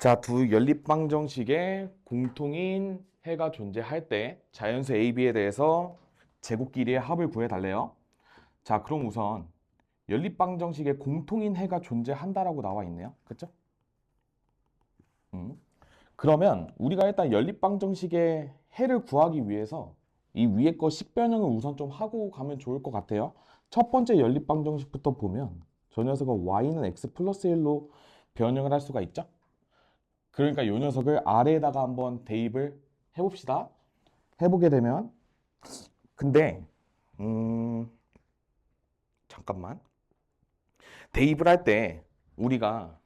자, 두 연립방정식의 공통인 해가 존재할 때 자연수 AB에 대해서 제곱끼리의 합을 구해달래요. 자, 그럼 우선 연립방정식의 공통인 해가 존재한다라고 나와 있네요. 그쵸? 그러면 우리가 일단 연립방정식의 해를 구하기 위해서 이 위에 거 식변형을 우선 좀 하고 가면 좋을 것 같아요. 첫 번째 연립방정식부터 보면 저 녀석은 y는 x 플러스 1로 변형을 할 수가 있죠. 그러니까 이 녀석을 아래에다가 한번 대입을 해봅시다. 해보게 되면 근데 잠깐만, 대입을 할 때 우리가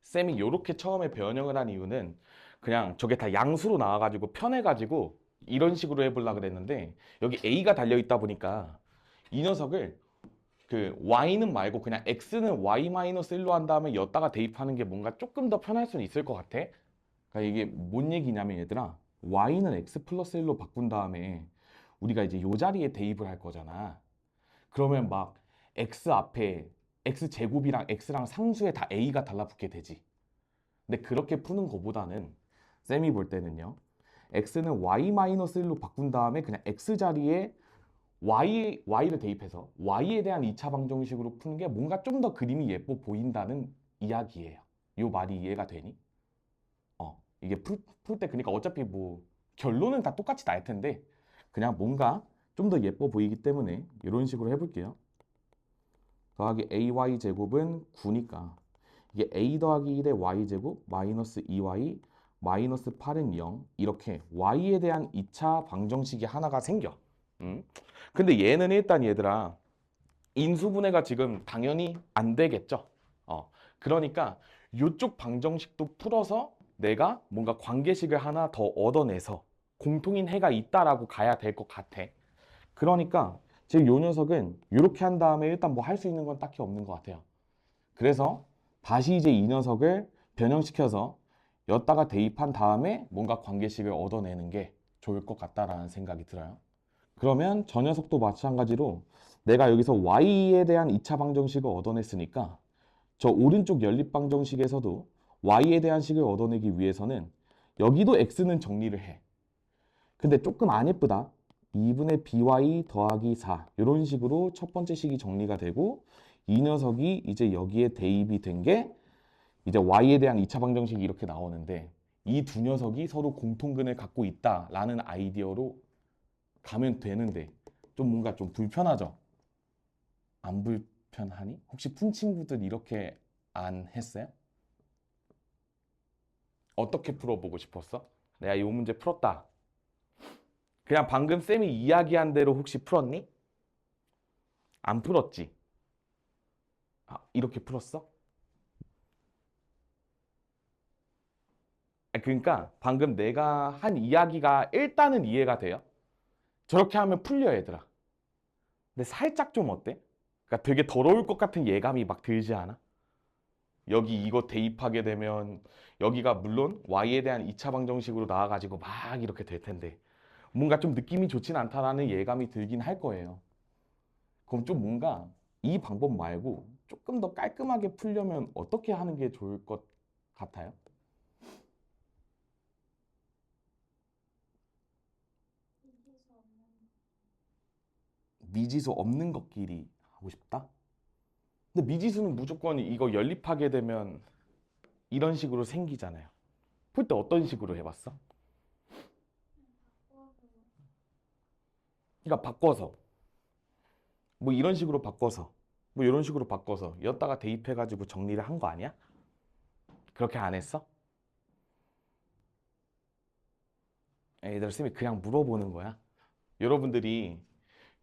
쌤이 이렇게 처음에 변형을 한 이유는 그냥 저게 다 양수로 나와가지고 편해가지고 이런 식으로 해보려고 그랬는데 여기 a가 달려있다 보니까 이 녀석을 그 y는 말고 그냥 x는 y-1로 한 다음에 여기다가 대입하는 게 뭔가 조금 더 편할 수는 있을 것 같아. 그러니까 이게 뭔 얘기냐면 얘들아, y는 x 플러스 1로 바꾼 다음에 우리가 이제 요 자리에 대입을 할 거잖아. 그러면 막 x 앞에 x 제곱이랑 x랑 상수에 다 a가 달라붙게 되지. 근데 그렇게 푸는 거보다는 쌤이 볼 때는요, x는 y-1로 바꾼 다음에 그냥 x 자리에 y를 대입해서 y에 대한 2차 방정식으로 푸는 게 뭔가 좀 더 그림이 예뻐 보인다는 이야기예요. 요 말이 이해가 되니? 이게 풀 때 그러니까 어차피 뭐 결론은 다 똑같이 날 텐데 그냥 뭔가 좀 더 예뻐 보이기 때문에 이런 식으로 해볼게요. 더하기 ay 제곱은 9니까 이게 a 더하기 1의 y 제곱 마이너스 2y 마이너스 8은 0 이렇게 y에 대한 2차 방정식이 하나가 생겨. 근데 얘는 일단 얘들아 인수분해가 지금 당연히 안 되겠죠. 그러니까 이쪽 방정식도 풀어서 내가 뭔가 관계식을 하나 더 얻어내서 공통인 해가 있다라고 가야 될 것 같아. 그러니까 지금 요 녀석은 이렇게 한 다음에 일단 뭐 할 수 있는 건 딱히 없는 것 같아요. 그래서 다시 이제 이 녀석을 변형시켜서 여기다가 대입한 다음에 뭔가 관계식을 얻어내는 게 좋을 것 같다라는 생각이 들어요. 그러면 저 녀석도 마찬가지로 내가 여기서 y에 대한 2차 방정식을 얻어냈으니까 저 오른쪽 연립방정식에서도 y에 대한 식을 얻어내기 위해서는 여기도 x는 정리를 해. 근데 조금 안 예쁘다. 2분의 by 더하기 4 이런 식으로 첫 번째 식이 정리가 되고 이 녀석이 이제 여기에 대입이 된 게 이제 y에 대한 2차 방정식이 이렇게 나오는데 이 두 녀석이 서로 공통근을 갖고 있다라는 아이디어로 가면 되는데 좀 뭔가 좀 불편하죠? 안 불편하니? 혹시 푼 친구들 이렇게 안 했어요? 어떻게 풀어보고 싶었어? 내가 이 문제 풀었다. 그냥 방금 쌤이 이야기한 대로 혹시 풀었니? 안 풀었지? 이렇게 풀었어? 그러니까 방금 내가 한 이야기가 일단은 이해가 돼요. 저렇게 하면 풀려 얘들아. 근데 살짝 좀 어때? 그러니까 되게 더러울 것 같은 예감이 막 들지 않아? 여기 이거 대입하게 되면 여기가 물론 y에 대한 2차 방정식으로 나와가지고 막 이렇게 될 텐데 뭔가 좀 느낌이 좋진 않다라는 예감이 들긴 할 거예요. 그럼 좀 뭔가 이 방법 말고 조금 더 깔끔하게 풀려면 어떻게 하는 게 좋을 것 같아요? 미지수 없는 것끼리 하고 싶다? 근데 미지수는 무조건 이거 연립하게 되면 이런 식으로 생기잖아요. 풀 때 어떤 식으로 해봤어? 그러니까 바꿔서 뭐 이런 식으로 바꿔서 뭐 이런 식으로 바꿔서 여기다가 대입해가지고 정리를 한 거 아니야? 그렇게 안 했어? 애들 쌤이 그냥 물어보는 거야. 여러분들이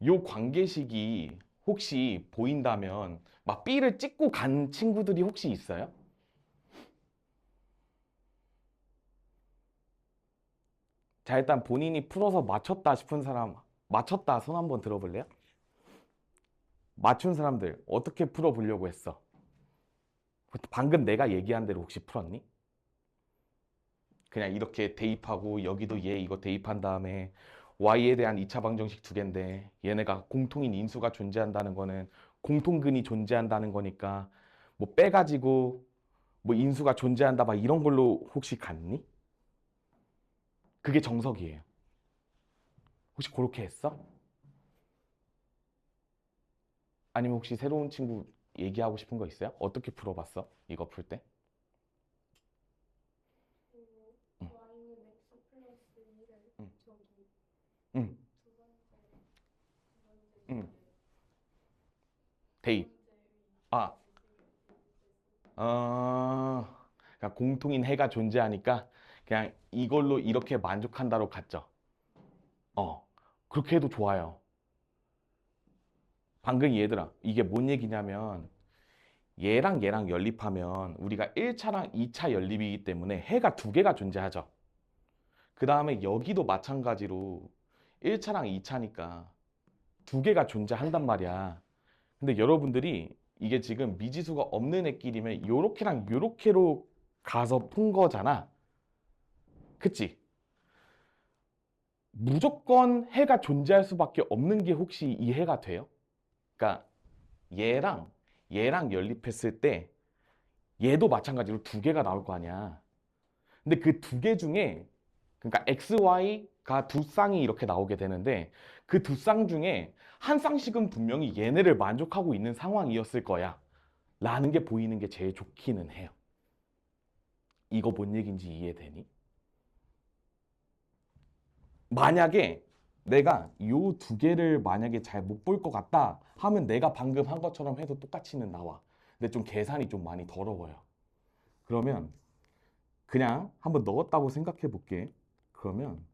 요 관계식이 혹시 보인다면 막 B를 찍고 간 친구들이 혹시 있어요? 자, 일단 본인이 풀어서 맞췄다 싶은 사람 맞췄다 손 한번 들어볼래요? 맞춘 사람들 어떻게 풀어보려고 했어? 방금 내가 얘기한 대로 혹시 풀었니? 그냥 이렇게 대입하고 여기도 얘 이거 대입한 다음에 y에 대한 2차 방정식 두 개인데 얘네가 공통인 인수가 존재한다는 거는 공통근이 존재한다는 거니까 뭐 빼가지고 뭐 인수가 존재한다 막 이런 걸로 혹시 갔니? 그게 정석이에요. 혹시 그렇게 했어? 아니면 혹시 새로운 친구 얘기하고 싶은 거 있어요? 어떻게 풀어봤어? 이거 풀 때? 응, y는 x 플러스 1을 응, 저기 응, 두 응. 번째 대입. 아, 대입했을 때 그러니까 공통인 해가 존재하니까 그냥 이걸로 이렇게 만족한다로 갔죠. 그렇게 해도 좋아요. 방금 얘들아, 이게 뭔 얘기냐면 얘랑 얘랑 연립하면 우리가 1차랑 2차 연립이기 때문에 해가 두 개가 존재하죠. 그 다음에 여기도 마찬가지로 1차랑 2차니까 두 개가 존재한단 말이야. 근데 여러분들이 이게 지금 미지수가 없는 애끼리면 요렇게랑 요렇게로 가서 푼 거잖아. 그치? 무조건 해가 존재할 수밖에 없는 게 혹시 이해가 돼요? 그러니까 얘랑 얘랑 연립했을 때 얘도 마찬가지로 두 개가 나올 거 아니야. 근데 그 두 개 중에 그러니까 x, y가 두 쌍이 이렇게 나오게 되는데 그 두 쌍 중에 한 쌍씩은 분명히 얘네를 만족하고 있는 상황이었을 거야. 라는 게 보이는 게 제일 좋기는 해요. 이거 뭔 얘기인지 이해되니? 만약에 내가 요 두 개를 만약에 잘 못 볼 것 같다 하면 내가 방금 한 것처럼 해도 똑같이는 나와. 근데 좀 계산이 좀 많이 더러워요. 그러면 그냥 한번 넣었다고 생각해 볼게. 그러면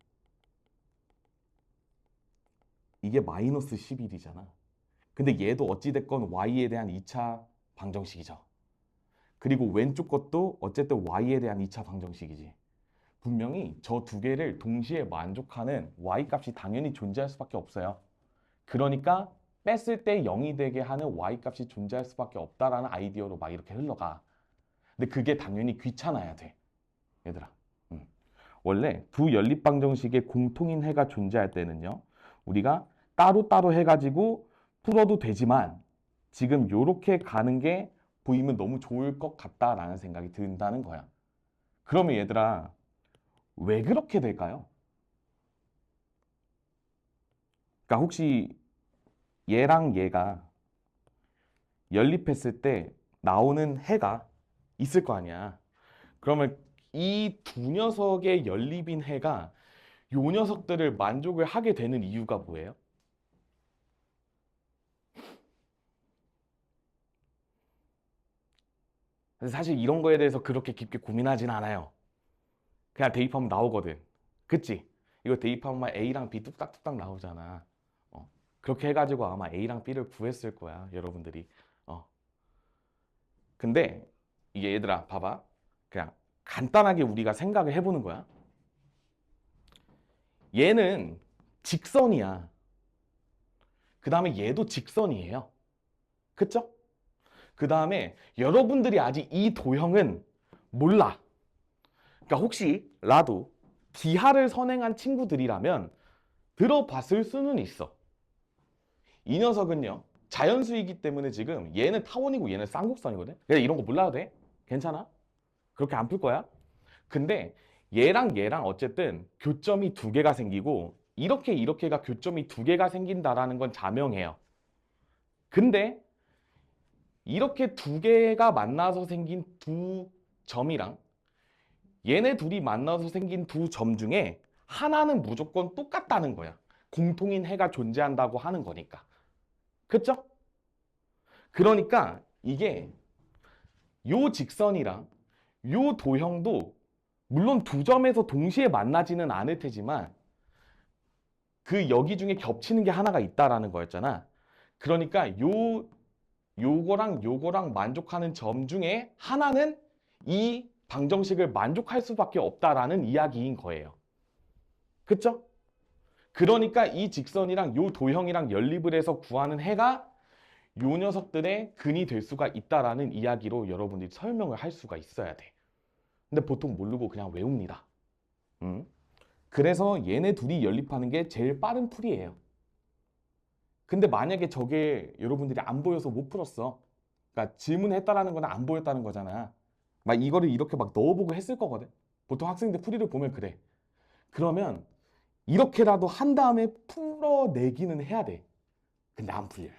이게 마이너스 11이잖아. 근데 얘도 어찌됐건 y에 대한 2차 방정식이죠. 그리고 왼쪽 것도 어쨌든 y에 대한 2차 방정식이지. 분명히 저 두 개를 동시에 만족하는 y 값이 당연히 존재할 수밖에 없어요. 그러니까 뺐을 때 0이 되게 하는 y 값이 존재할 수밖에 없다라는 아이디어로 막 이렇게 흘러가. 근데 그게 당연히 귀찮아야 돼. 얘들아. 음. 원래 두 연립 방정식의 공통인 해가 존재할 때는요. 우리가 따로따로 해가지고 풀어도 되지만 지금 요렇게 가는 게 보이면 너무 좋을 것 같다라는 생각이 든다는 거야. 그러면 얘들아, 왜 그렇게 될까요? 그러니까 혹시 얘랑 얘가 연립했을 때 나오는 해가 있을 거 아니야. 그러면 이 두 녀석의 연립인 해가 요 녀석들을 만족을 하게 되는 이유가 뭐예요? 사실 이런 거에 대해서 그렇게 깊게 고민하진 않아요. 그냥 대입하면 나오거든. 그치? 이거 대입하면 A랑 B 뚝딱뚝딱 나오잖아. 그렇게 해가지고 아마 A랑 B를 구했을 거야, 여러분들이. 어. 근데 이게 얘들아, 봐봐. 그냥 간단하게 우리가 생각을 해보는 거야. 얘는 직선이야. 그 다음에 얘도 직선이에요. 그쵸? 그 다음에 여러분들이 아직 이 도형은 몰라. 그러니까 혹시 라도 기하를 선행한 친구들이라면 들어봤을 수는 있어. 이 녀석은요. 자연수이기 때문에 지금 얘는 타원이고 얘는 쌍곡선이거든. 그냥 이런 거 몰라도 돼. 괜찮아. 그렇게 안 풀 거야. 근데 얘랑 얘랑 어쨌든 교점이 두 개가 생기고 이렇게가 교점이 두 개가 생긴다라는 건 자명해요. 근데 이렇게 두 개가 만나서 생긴 두 점이랑 얘네 둘이 만나서 생긴 두 점 중에 하나는 무조건 똑같다는 거야. 공통인 해가 존재한다고 하는 거니까. 그쵸? 그러니까 이게 요 직선이랑 요 도형도 물론 두 점에서 동시에 만나지는 않을 테지만 그 여기 중에 겹치는 게 하나가 있다라는 거였잖아. 그러니까 요거랑 만족하는 점 중에 하나는 이 방정식을 만족할 수밖에 없다라는 이야기인 거예요. 그쵸? 그러니까 이 직선이랑 요 도형이랑 연립을 해서 구하는 해가 요 녀석들의 근이 될 수가 있다라는 이야기로 여러분들이 설명을 할 수가 있어야 돼. 근데 보통 모르고 그냥 외웁니다. 음. 그래서 얘네 둘이 연립하는 게 제일 빠른 풀이에요. 근데 만약에 저게 여러분들이 안 보여서 못 풀었어. 그러니까 질문했다라는 거는 안 보였다는 거잖아. 막 이거를 이렇게 막 넣어보고 했을 거거든. 보통 학생들 풀이를 보면 그래. 그러면 이렇게라도 한 다음에 풀어내기는 해야 돼. 근데 안 풀려요.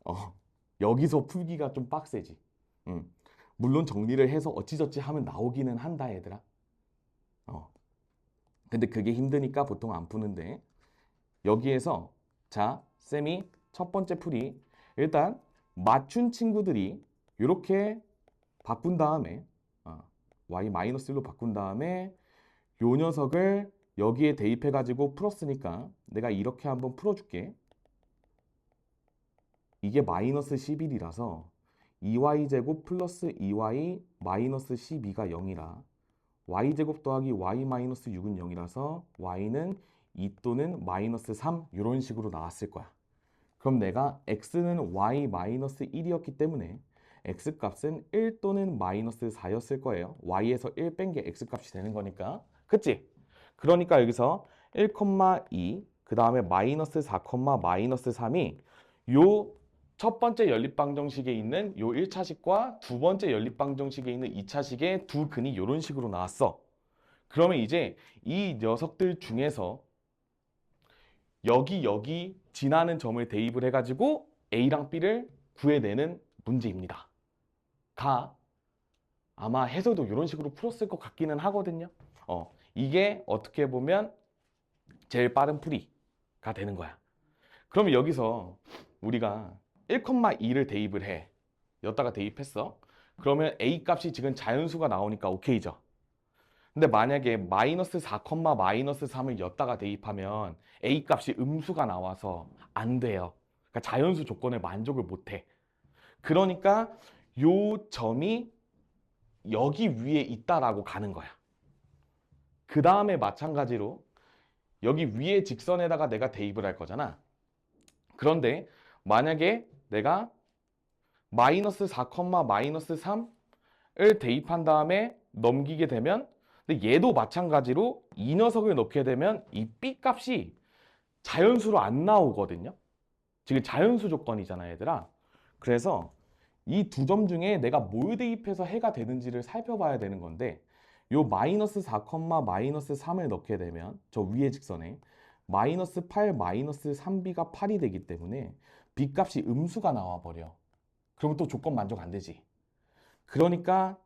어, 여기서 풀기가 좀 빡세지. 음. 물론 정리를 해서 어찌저찌 하면 나오기는 한다, 얘들아. 어. 근데 그게 힘드니까 보통 안 푸는데, 여기에서, 자, 쌤이 첫 번째 풀이, 일단, 맞춘 친구들이 이렇게 바꾼 다음에, y-1로 바꾼 다음에, 요 녀석을 여기에 대입해가지고 풀었으니까, 내가 이렇게 한번 풀어줄게. 이게 마이너스 11이라서 2y제곱 플러스 2y 마이너스 12가 0이라 y제곱 더하기 y 마이너스 6은 0이라서 y는 2 또는 마이너스 3 이런 식으로 나왔을 거야. 그럼 내가 x는 y 마이너스 1이었기 때문에 x 값은 1 또는 마이너스 4였을 거예요. y에서 1 뺀 게 x 값이 되는 거니까. 그치? 그러니까 여기서 1,2 그 다음에 마이너스 4, 마이너스 3이 요 첫 번째 연립방정식에 있는 요 1차식과 두 번째 연립방정식에 있는 2차식의 두 근이 이런 식으로 나왔어. 그러면 이제 이 녀석들 중에서 여기 지나는 점을 대입을 해가지고 A랑 B를 구해내는 문제입니다. 가 아마 해석도 이런 식으로 풀었을 것 같기는 하거든요. 이게 어떻게 보면 제일 빠른 풀이가 되는 거야. 그러면 여기서 우리가 1,2를 대입을 해. 여기다가 대입했어. 그러면 A 값이 지금 자연수가 나오니까 오케이죠. 근데 만약에 마이너스 4, 마이너스 3을 여기다가 대입하면 A 값이 음수가 나와서 안 돼요. 그러니까 자연수 조건에 만족을 못 해. 그러니까 요 점이 여기 위에 있다라고 가는 거야. 그 다음에 마찬가지로 여기 위에 직선에다가 내가 대입을 할 거잖아. 그런데 만약에 내가 마이너스 4, 마이너스 3을 대입한 다음에 넘기게 되면 근데 얘도 마찬가지로 이 녀석을 넣게 되면 이 B 값이 자연수로 안 나오거든요. 지금 자연수 조건이잖아, 얘들아. 그래서 이 두 점 중에 내가 뭘 대입해서 해가 되는지를 살펴봐야 되는 건데 요 마이너스 4, 마이너스 3을 넣게 되면 저 위에 직선에 마이너스 8, 마이너스 3b가 8이 되기 때문에 B 값이 음수가 나와버려. 그러면 또 조건 만족 안 되지. 그러니까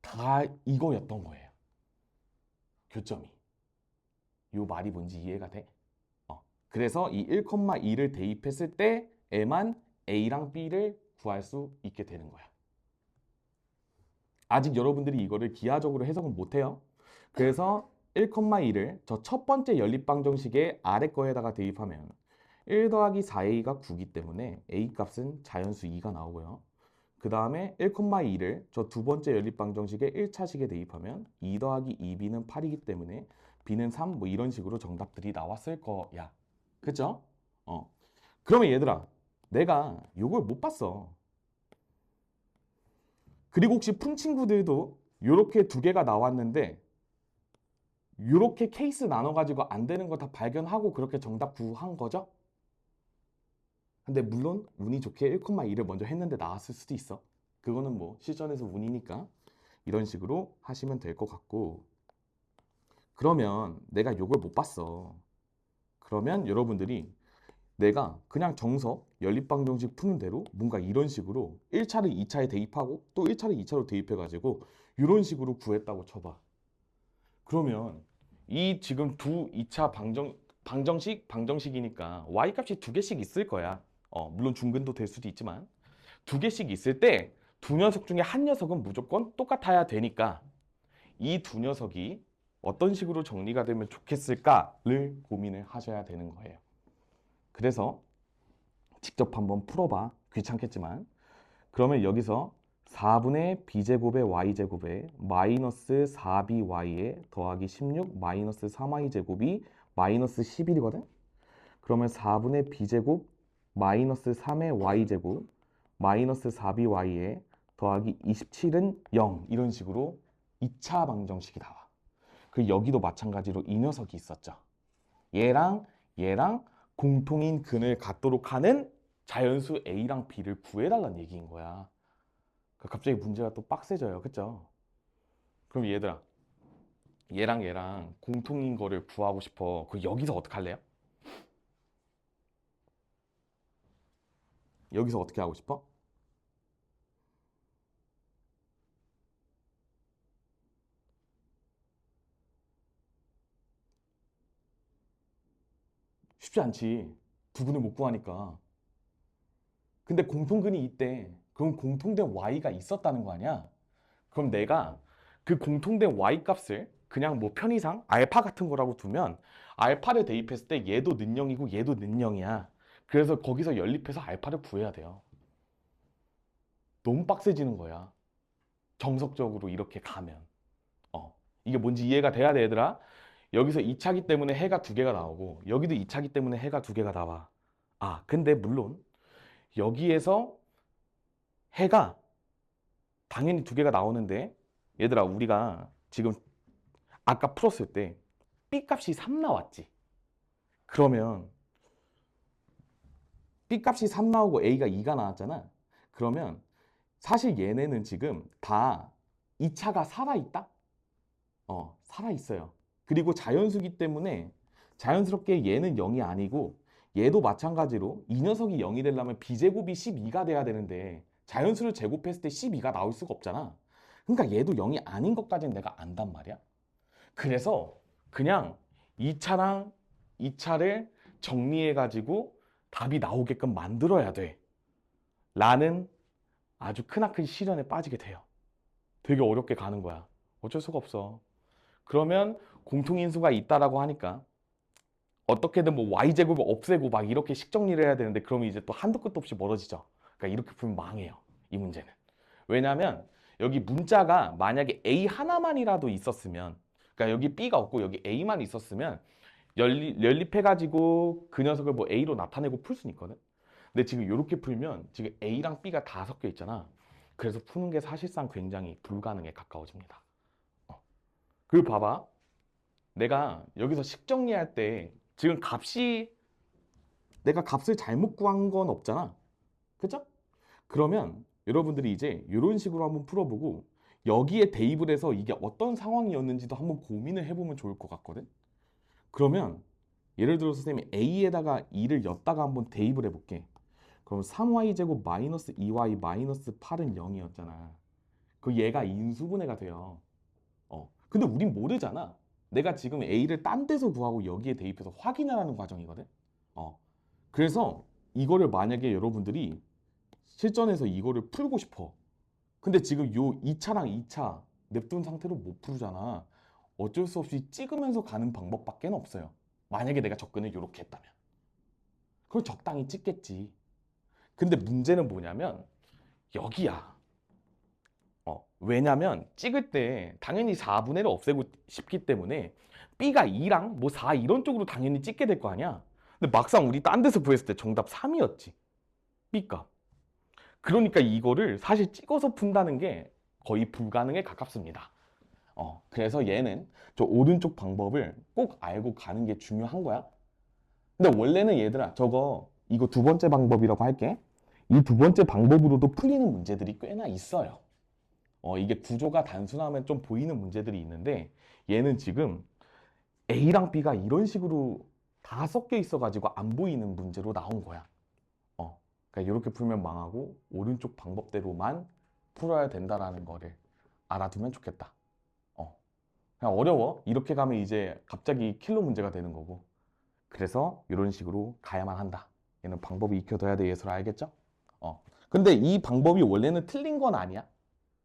다 이거였던 거예요. 교점이. 요 말이 뭔지 이해가 돼? 그래서 이 1,2를 대입했을 때에만 A랑 B를 구할 수 있게 되는 거야. 아직 여러분들이 이거를 기하적으로 해석은 못해요. 그래서 1,2를 저 첫 번째 연립방정식의 아래 거에다가 대입하면 1 더하기 4a가 9기 때문에 a 값은 자연수 2가 나오고요. 그 다음에 1,2를 저 두 번째 연립방정식의 1차식에 대입하면 2 더하기 2b는 8이기 때문에 b는 3 뭐 이런 식으로 정답들이 나왔을 거야. 그죠? 그러면 얘들아 내가 요걸 못 봤어. 그리고 혹시 푼 친구들도 요렇게 두 개가 나왔는데 요렇게 케이스 나눠가지고 안 되는 거 다 발견하고 그렇게 정답 구한 거죠? 근데 물론 운이 좋게 1,2를 먼저 했는데 나왔을 수도 있어. 그거는 뭐 실전에서 운이니까 이런 식으로 하시면 될 것 같고 그러면 내가 요걸 못 봤어. 그러면 여러분들이 내가 그냥 정석 연립방정식 푸는 대로 뭔가 이런 식으로 1차를 2차에 대입하고 또 1차를 2차로 대입해가지고 이런 식으로 구했다고 쳐봐. 그러면 이 지금 두 2차 방정식이니까 y 값이 두 개씩 있을 거야. 물론 중근도 될 수도 있지만 두 개씩 있을 때 두 녀석 중에 한 녀석은 무조건 똑같아야 되니까 이 두 녀석이 어떤 식으로 정리가 되면 좋겠을까를 고민을 하셔야 되는 거예요. 그래서 직접 한번 풀어봐. 귀찮겠지만. 그러면 여기서 4분의 b제곱의 y제곱에 마이너스 4by에 더하기 16 마이너스 3y제곱이 마이너스 11이거든? 그러면 4분의 b제곱 마이너스 3의 y제곱 마이너스 4by에 더하기 27은 0 이런 식으로 2차 방정식이 나와. 그리고 여기도 마찬가지로 이 녀석이 있었죠. 얘랑 공통인 근을 갖도록 하는 자연수 A랑 B를 구해달라는 얘기인 거야. 갑자기 문제가 또 빡세져요. 그쵸? 그럼 얘들아, 얘랑 얘랑 공통인 거를 구하고 싶어. 그 여기서 어떻게 할래요? 여기서 어떻게 하고 싶어? 쉽지 않지. 두 분을 못 구하니까. 근데 공통근이 있대. 그럼 공통된 y가 있었다는 거 아니야? 그럼 내가 그 공통된 y 값을 그냥 뭐 편의상 알파 같은 거라고 두면 알파를 대입했을 때 얘도 는영이고 얘도 는영이야. 그래서 거기서 연립해서 알파를 구해야 돼요. 너무 빡세지는 거야. 정석적으로 이렇게 가면. 이게 뭔지 이해가 돼야 돼, 얘들아. 여기서 2차기 때문에 해가 두 개가 나오고 여기도 2차기 때문에 해가 두 개가 나와. 근데 물론 여기에서 해가 당연히 두 개가 나오는데 얘들아, 우리가 지금 아까 풀었을 때 B 값이 3 나왔지. 그러면 B 값이 3 나오고 A가 2가 나왔잖아. 그러면 사실 얘네는 지금 다 2차가 살아있다? 살아있어요. 그리고 자연수기 때문에 자연스럽게 얘는 0이 아니고 얘도 마찬가지로 이 녀석이 0이 되려면 B제곱이 12가 돼야 되는데 자연수를 제곱했을 때 12가 나올 수가 없잖아. 그러니까 얘도 0이 아닌 것까지는 내가 안단 말이야. 그래서 그냥 2차랑 2차를 정리해가지고 답이 나오게끔 만들어야 돼. 라는 아주 크나큰 시련에 빠지게 돼요. 되게 어렵게 가는 거야. 어쩔 수가 없어. 그러면 공통인수가 있다라고 하니까 어떻게든 뭐 y제곱을 없애고 막 이렇게 식정리를 해야 되는데 그러면 이제 또 한도 끝도 없이 멀어지죠. 그러니까 이렇게 풀면 망해요. 이 문제는. 왜냐하면 여기 문자가 만약에 a 하나만이라도 있었으면, 그러니까 여기 b가 없고 여기 a만 있었으면 연립해가지고 그 녀석을 뭐 a로 나타내고 풀 수는 있거든. 근데 지금 이렇게 풀면 지금 a랑 b가 다 섞여 있잖아. 그래서 푸는 게 사실상 굉장히 불가능에 가까워집니다. 그리고 봐봐. 내가 여기서 식정리할 때 지금 내가 값을 잘못 구한 건 없잖아. 그죠? 그러면 여러분들이 이제 이런 식으로 한번 풀어보고 여기에 대입을 해서 이게 어떤 상황이었는지도 한번 고민을 해보면 좋을 것 같거든. 그러면 예를 들어서 선생님이 a에다가 2를 였다가 한번 대입을 해볼게. 그럼 3y제곱 마이너스 2y 마이너스 8은 0이었잖아. 그 얘가 인수분해가 돼요. 근데 우린 모르잖아. 내가 지금 a를 딴 데서 구하고 여기에 대입해서 확인하라는 과정이거든. 어. 그래서 이거를 만약에 여러분들이 실전에서 이거를 풀고 싶어. 근데 지금 요 2차랑 2차 냅둔 상태로 못 풀잖아. 어쩔 수 없이 찍으면서 가는 방법밖에 없어요. 만약에 내가 접근을 이렇게 했다면. 그걸 적당히 찍겠지. 근데 문제는 뭐냐면 여기야. 왜냐면 찍을 때 당연히 4분의 1을 없애고 싶기 때문에 B가 2랑 뭐 4 이런 쪽으로 당연히 찍게 될 거 아니야. 근데 막상 우리 딴 데서 구했을 때 정답 3이었지. B값. 그러니까 이거를 사실 찍어서 푼다는 게 거의 불가능에 가깝습니다. 그래서 얘는 저 오른쪽 방법을 꼭 알고 가는 게 중요한 거야. 근데 원래는 얘들아, 이거 두 번째 방법이라고 할게. 이 두 번째 방법으로도 풀리는 문제들이 꽤나 있어요. 이게 구조가 단순하면 좀 보이는 문제들이 있는데 얘는 지금 A랑 B가 이런 식으로 다 섞여 있어가지고 안 보이는 문제로 나온 거야. 그러니까 이렇게 풀면 망하고 오른쪽 방법대로만 풀어야 된다라는 거를 알아두면 좋겠다. 그냥 어려워. 이렇게 가면 이제 갑자기 킬러 문제가 되는 거고. 그래서 이런 식으로 가야만 한다. 얘는 방법이 익혀둬야 돼, 예술아. 알겠죠? 근데 이 방법이 원래는 틀린 건 아니야.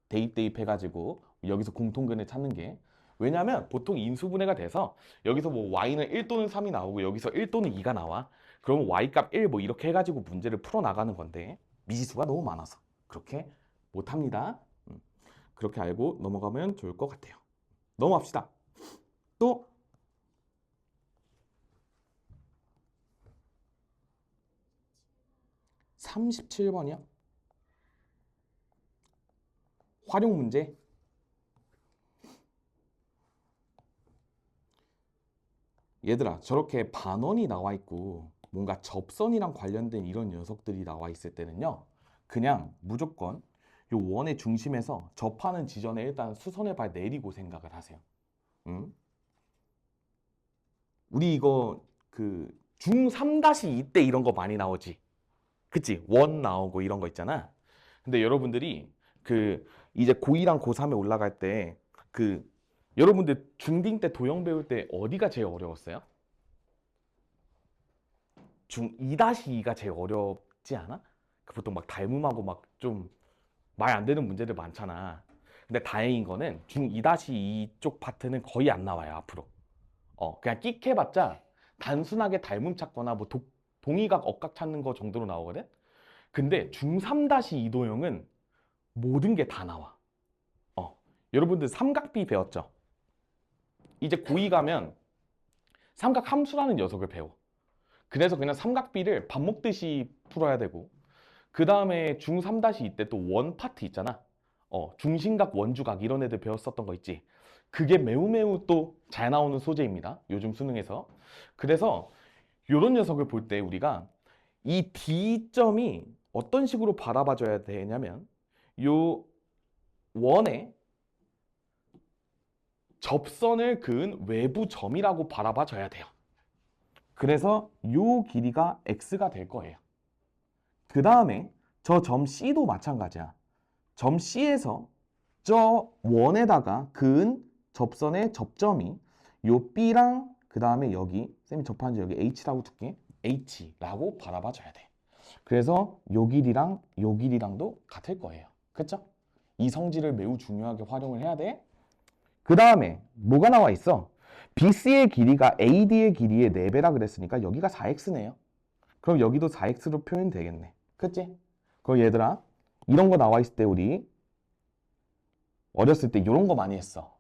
대입해가지고 여기서 공통근을 찾는 게. 왜냐면 보통 인수분해가 돼서 여기서 뭐 y는 1 또는 3이 나오고 여기서 1 또는 2가 나와. 그러면 y값 1 뭐 이렇게 해가지고 문제를 풀어나가는 건데 미지수가 너무 많아서 그렇게 못합니다. 그렇게 알고 넘어가면 좋을 것 같아요. 넘어갑시다. 또 37번이요. 활용 문제. 얘들아, 저렇게 반원이 나와 있고 뭔가 접선이랑 관련된 이런 녀석들이 나와 있을 때는요, 그냥 무조건 요 원의 중심에서 접하는 지점에 일단 수선의 발 내리고 생각을 하세요. 응? 우리 이거 그 중3-2 때 이런 거 많이 나오지. 그치? 원 나오고 이런 거 있잖아. 근데 여러분들이 그 이제 고2랑 고3에 올라갈 때 그 여러분들 중딩 때 도형 배울 때 어디가 제일 어려웠어요? 중2-2가 제일 어렵지 않아? 그 보통 막 닮음하고 막 좀 말 안 되는 문제들 많잖아. 근데 다행인 거는 중2-2 쪽 파트는 거의 안 나와요, 앞으로. 그냥 끽 해봤자 단순하게 닮음 찾거나 뭐 동의각, 억각 찾는 거 정도로 나오거든? 근데 중3-2 도형은 모든 게 다 나와. 여러분들 삼각비 배웠죠? 이제 고2 가면 삼각함수라는 녀석을 배워. 그래서 그냥 삼각비를 밥 먹듯이 풀어야 되고, 그 다음에 중3-2 때 또 원 파트 있잖아. 중심각, 원주각 이런 애들 배웠었던 거 있지. 그게 매우 매우 또 잘 나오는 소재입니다. 요즘 수능에서. 그래서 이런 녀석을 볼 때 우리가 이 D점이 어떤 식으로 바라봐줘야 되냐면 요 원의 접선을 그은 외부 점이라고 바라봐줘야 돼요. 그래서 요 길이가 X가 될 거예요. 그 다음에 저 점 C도 마찬가지야. 점 C에서 저 원에다가 그은 접선의 접점이 요 B랑 그 다음에 여기 쌤이 접하는 여기 H라고 둘게. H라고 바라봐줘야 돼. 그래서 요 길이랑 요 길이랑도 같을 거예요. 그쵸? 이 성질을 매우 중요하게 활용을 해야 돼. 그 다음에 뭐가 나와 있어? BC의 길이가 AD의 길이의 4배라 그랬으니까 여기가 4X네요. 그럼 여기도 4X로 표현되겠네. 그치? 그럼 얘들아 이런 거 나와 있을 때 우리 어렸을 때 이런 거 많이 했어.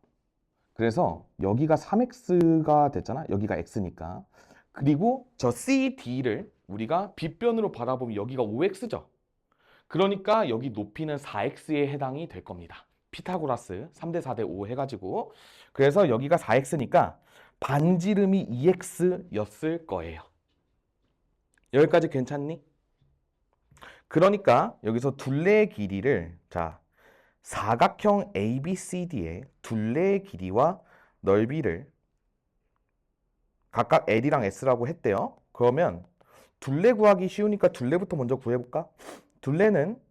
그래서 여기가 3X가 됐잖아. 여기가 X니까. 그리고 저 CD를 우리가 빗변으로 바라보면 여기가 5X죠. 그러니까 여기 높이는 4X에 해당이 될 겁니다. 피타고라스 3대 4대 5 해가지고. 그래서 여기가 4X니까 반지름이 2X였을 거예요. 여기까지 괜찮니? 그러니까 여기서 둘레의 길이를 자 사각형 ABCD의 둘레의 길이와 넓이를 각각 L이랑 S라고 했대요. 그러면 둘레 구하기 쉬우니까 둘레부터 먼저 구해볼까? 둘레는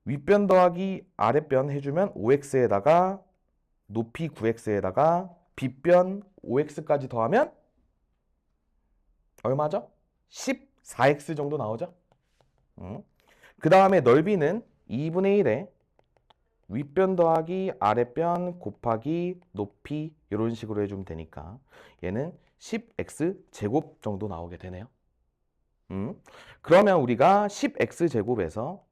윗변 더하기 아랫변 해주면 5x에다가 높이 9x에다가 빗변 5x까지 더하면 얼마죠? 14x 정도 나오죠? 그 다음에 넓이는 2분의 1에 윗변 더하기 아랫변 곱하기 높이 이런 식으로 해주면 되니까 얘는 10x 제곱 정도 나오게 되네요. 그러면 우리가 10x 제곱에서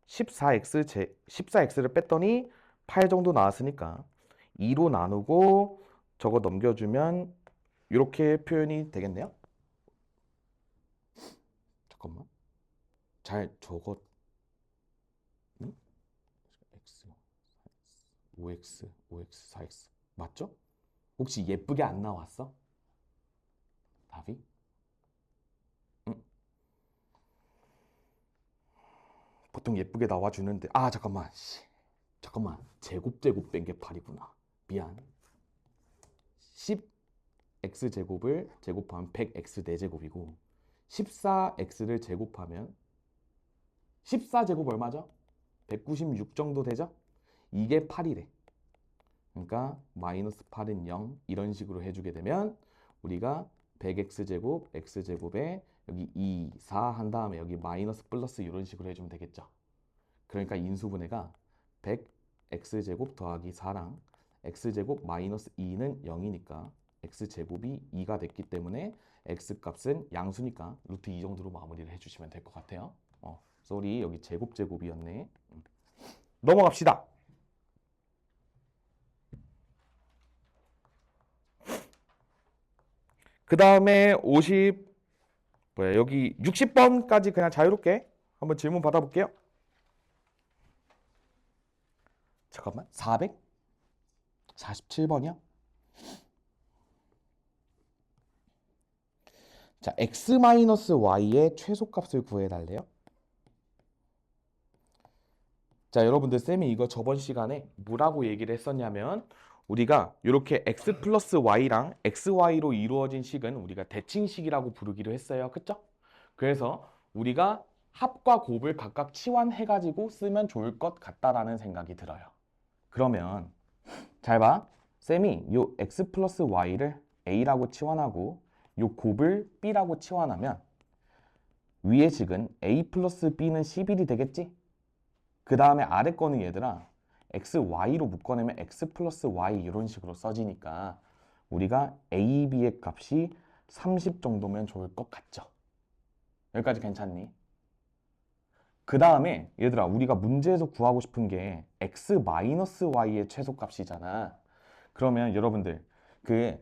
14x를 뺐더니 8 정도 나왔으니까 2로 나누고 저거 넘겨주면 이렇게 표현이 되겠네요. 잠깐만. 잘 적었... 응? x, 5x, 5x, 4x 맞죠? 혹시 예쁘게 안 나왔어? 답이? 응? 보통 예쁘게 나와주는데 잠깐만 잠깐만 제곱 뺀 게 8이구나. 미안. 10x 제곱을 제곱하면 100x 4제곱이고 14x를 제곱하면 14제곱 얼마죠? 196 정도 되죠? 이게 8이래. 그러니까 마이너스 8은 0 이런 식으로 해주게 되면 우리가 100x 제곱 x 제곱에 여기 2, 4 한 다음에 여기 마이너스 플러스 이런 식으로 해주면 되겠죠. 그러니까 인수분해가 100x 제곱 더하기 4랑 x 제곱 마이너스 2는 0이니까 x 제곱이 2가 됐기 때문에 x 값은 양수니까 루트 2 정도로 마무리를 해주시면 될 것 같아요. 쏘리 여기 제곱이었네. 넘어갑시다. 그 다음에 여기 60번까지 그냥 자유롭게 한번 질문 받아볼게요. 잠깐만 447번이요? 자, x-y의 최소값을 구해달래요. 자, 여러분들 쌤이 이거 저번 시간에 뭐라고 얘기를 했었냐면 우리가 이렇게 x 플러스 y랑 xy로 이루어진 식은 우리가 대칭식이라고 부르기로 했어요. 그쵸? 그래서 우리가 합과 곱을 각각 치환해가지고 쓰면 좋을 것 같다라는 생각이 들어요. 그러면 잘 봐. 쌤이 요 x 플러스 y를 a라고 치환하고 요 곱을 b라고 치환하면 위의 식은 a 플러스 b는 11이 되겠지? 그 다음에 아래 거는 얘들아 x, y로 묶어내면 x 플러스 y 이런 식으로 써지니까 우리가 a, b의 값이 30 정도면 좋을 것 같죠? 여기까지 괜찮니? 그 다음에 얘들아 우리가 문제에서 구하고 싶은 게 x 마이너스 y의 최소값이잖아. 그러면 여러분들 그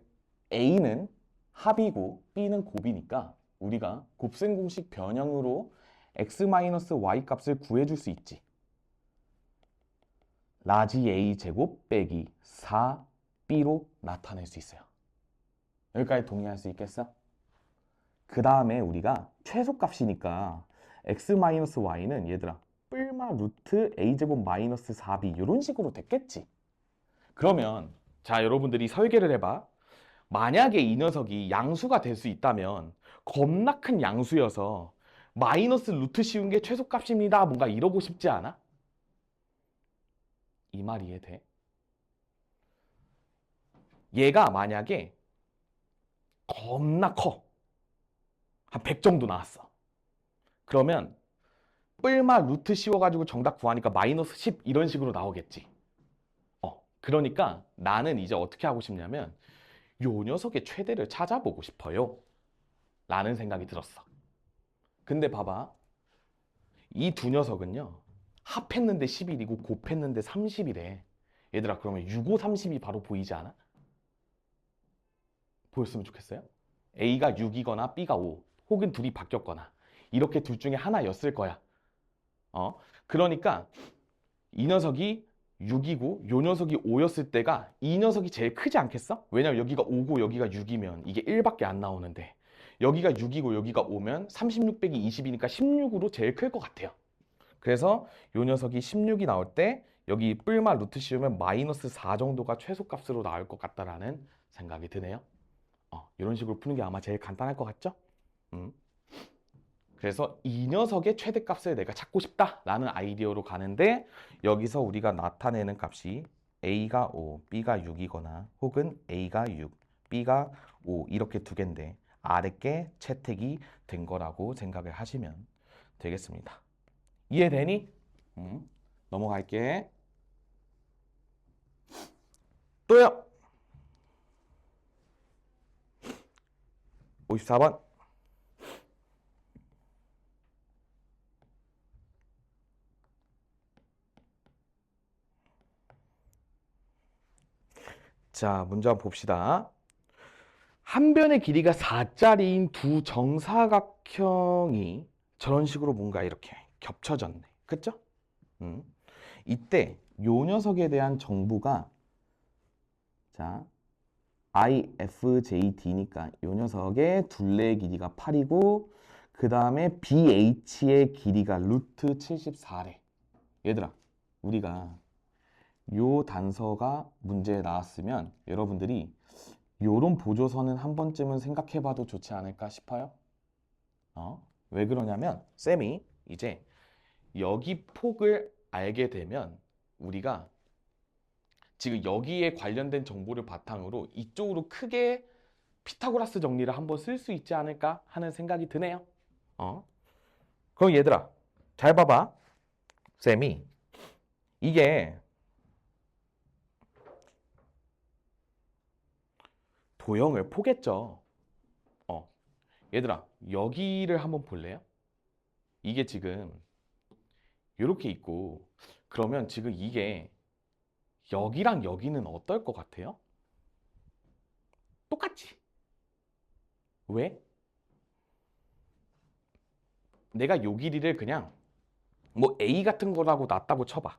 a는 합이고 b는 곱이니까 우리가 곱셈 공식 변형으로 x 마이너스 y 값을 구해줄 수 있지. 라지 A 제곱 빼기 4B로 나타낼 수 있어요. 여기까지 동의할 수 있겠어? 그 다음에 우리가 최소값이니까 x-y는 얘들아 뿔마 루트 A 제곱 마이너스 4B 이런 식으로 됐겠지. 그러면 자 여러분들이 설계를 해봐. 만약에 이 녀석이 양수가 될 수 있다면 겁나 큰 양수여서 마이너스 루트 씌운 게 최소값입니다. 뭔가 이러고 싶지 않아? 이 말 이해돼? 얘가 만약에 겁나 커. 한 100 정도 나왔어. 그러면 뿔마 루트 씌워가지고 정답 구하니까 마이너스 10 이런 식으로 나오겠지. 그러니까 나는 이제 어떻게 하고 싶냐면 요 녀석의 최대를 찾아보고 싶어요. 라는 생각이 들었어. 근데 봐봐. 이 두 녀석은요. 합했는데 11이고 곱했는데 30이래. 얘들아 그러면 6, 5, 30이 바로 보이지 않아? 보였으면 좋겠어요? A가 6이거나 B가 5 혹은 둘이 바뀌었거나 이렇게 둘 중에 하나였을 거야. 그러니까 이 녀석이 6이고 요 녀석이 5였을 때가 이 녀석이 제일 크지 않겠어? 왜냐면 여기가 5고 여기가 6이면 이게 1밖에 안 나오는데 여기가 6이고 여기가 5면 36 빼기 20이니까 16으로 제일 클 것 같아요. 그래서 요 녀석이 16이 나올 때 여기 뿔마 루트 씌우면 마이너스 4 정도가 최소값으로 나올 것 같다라는 생각이 드네요. 이런 식으로 푸는 게 아마 제일 간단할 것 같죠? 그래서 이 녀석의 최대값을 내가 찾고 싶다라는 아이디어로 가는데 여기서 우리가 나타내는 값이 A가 5, B가 6이거나 혹은 A가 6, B가 5 이렇게 두 개인데 아래 게 채택이 된 거라고 생각을 하시면 되겠습니다. 이해되니? 넘어갈게. 또요. 54번. 자, 문제 한번 봅시다. 한 변의 길이가 4짜리인 두 정사각형이 저런 식으로 뭔가 이렇게 겹쳐졌네. 그쵸? 이때 요 녀석에 대한 정보가 자 IFJD니까 요 녀석의 둘레의 길이가 8이고 그 다음에 BH의 길이가 루트 74래. 얘들아 우리가 요 단서가 문제에 나왔으면 여러분들이 요런 보조선은 한 번쯤은 생각해봐도 좋지 않을까 싶어요. 왜 그러냐면 쌤이 이제 여기 폭을 알게 되면 우리가 지금 여기에 관련된 정보를 바탕으로 이쪽으로 크게 피타고라스 정리를 한번 쓸 수 있지 않을까 하는 생각이 드네요. 그럼 얘들아 잘 봐봐. 쌤이 이게 도형을 포겠죠. 얘들아 여기를 한번 볼래요? 이게 지금 이렇게 있고 그러면 지금 이게 여기랑 여기는 어떨 것 같아요? 똑같지? 왜? 내가 요 길이를 그냥 뭐 A 같은 거라고 놨다고 쳐봐.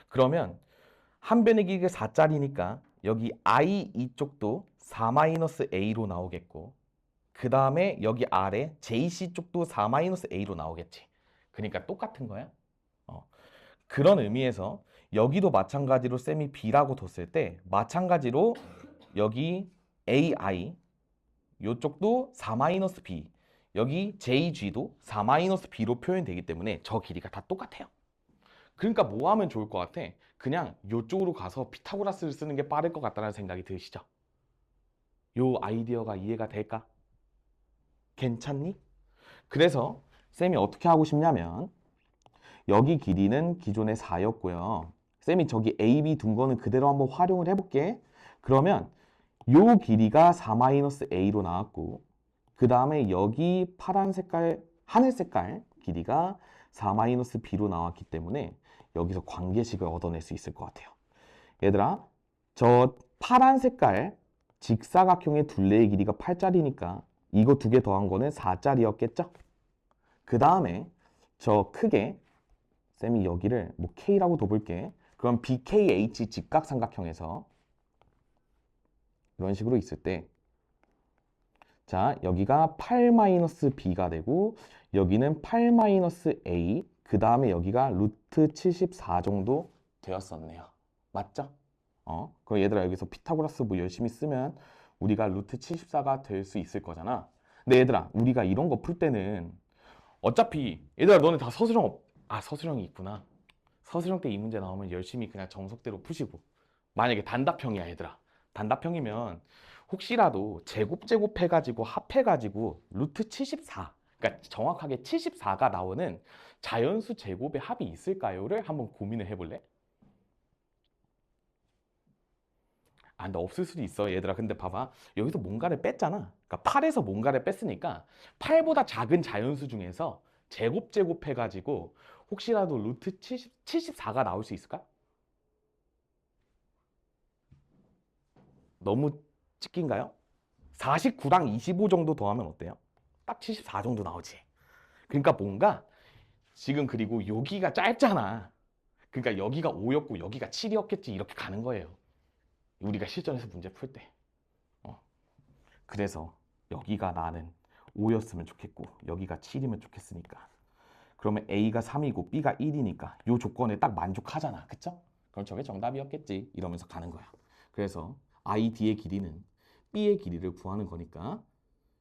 그러면 한 변의 길이가 4짜리니까 여기 I 이쪽도 4-A로 나오겠고 그 다음에 여기 아래 JC 쪽도 4-A로 나오겠지. 그러니까 똑같은 거야. 그런 의미에서 여기도 마찬가지로 쌤이 B라고 뒀을 때 마찬가지로 여기 AI 요쪽도 4-B 여기 JG도 4-B로 표현되기 때문에 저 길이가 다 똑같아요. 그러니까 뭐 하면 좋을 것 같아? 그냥 요쪽으로 가서 피타고라스를 쓰는 게 빠를 것 같다는 생각이 드시죠? 요 아이디어가 이해가 될까? 괜찮니? 그래서 쌤이 어떻게 하고 싶냐면 여기 길이는 기존의 4였고요. 쌤이 저기 AB 둔 거는 그대로 한번 활용을 해볼게. 그러면 요 길이가 4-A로 나왔고 그 다음에 여기 파란 색깔, 하늘 색깔 길이가 4-B로 나왔기 때문에 여기서 관계식을 얻어낼 수 있을 것 같아요. 얘들아, 저 파란 색깔 직사각형의 둘레의 길이가 8짜리니까 이거 두 개 더한 거는 4짜리였겠죠? 그 다음에 저 크게 쌤이 여기를 뭐 K라고 둬볼게. 그럼 BKH 직각삼각형에서 이런 식으로 있을 때 자, 여기가 8-B가 되고 여기는 8-A 그 다음에 여기가 루트 74 정도 되었었네요. 맞죠? 그럼 얘들아 여기서 피타고라스 뭐 열심히 쓰면 우리가 루트 74가 될 수 있을 거잖아. 근데 얘들아 우리가 이런 거 풀 때는 어차피 얘들아 너네 다 서술형이 있구나. 서술형 때 이 문제 나오면 열심히 그냥 정석대로 푸시고 만약에 단답형이야 얘들아. 단답형이면 혹시라도 제곱 해가지고 합해가지고 루트 74 그러니까 정확하게 74가 나오는 자연수 제곱의 합이 있을까요?를 한번 고민을 해볼래? 아, 근데 없을 수도 있어 얘들아. 근데 봐봐 여기서 뭔가를 뺐잖아. 그러니까 8에서 뭔가를 뺐으니까 8보다 작은 자연수 중에서 제곱 해가지고 혹시라도 루트 74가 나올 수 있을까? 너무 찍긴가요? 49랑 25 정도 더하면 어때요? 딱 74 정도 나오지. 그러니까 뭔가 지금 그리고 여기가 짧잖아. 그러니까 여기가 5였고 여기가 7이었겠지 이렇게 가는 거예요. 우리가 실전에서 문제 풀 때. 그래서 여기가 나는 5였으면 좋겠고 여기가 7이면 좋겠으니까. 그러면 A가 3이고 B가 1이니까 이 조건에 딱 만족하잖아. 그쵸? 그럼 저게 정답이었겠지. 이러면서 가는 거야. 그래서 ID의 길이는 B의 길이를 구하는 거니까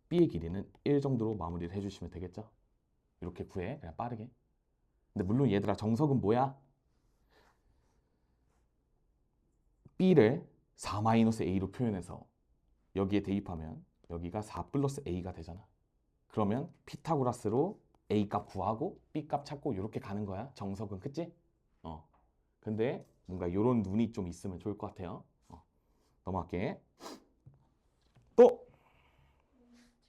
B의 길이는 1 정도로 마무리를 해주시면 되겠죠? 이렇게 구해. 그냥 빠르게. 근데 물론 얘들아 정석은 뭐야? B를 4-A로 표현해서 여기에 대입하면 여기가 4 플러스 A가 되잖아. 그러면 피타고라스로 A 값 구하고 B 값 찾고 이렇게 가는 거야. 정석은 그치? 근데 뭔가 이런 눈이 좀 있으면 좋을 것 같아요. 넘어갈게. 또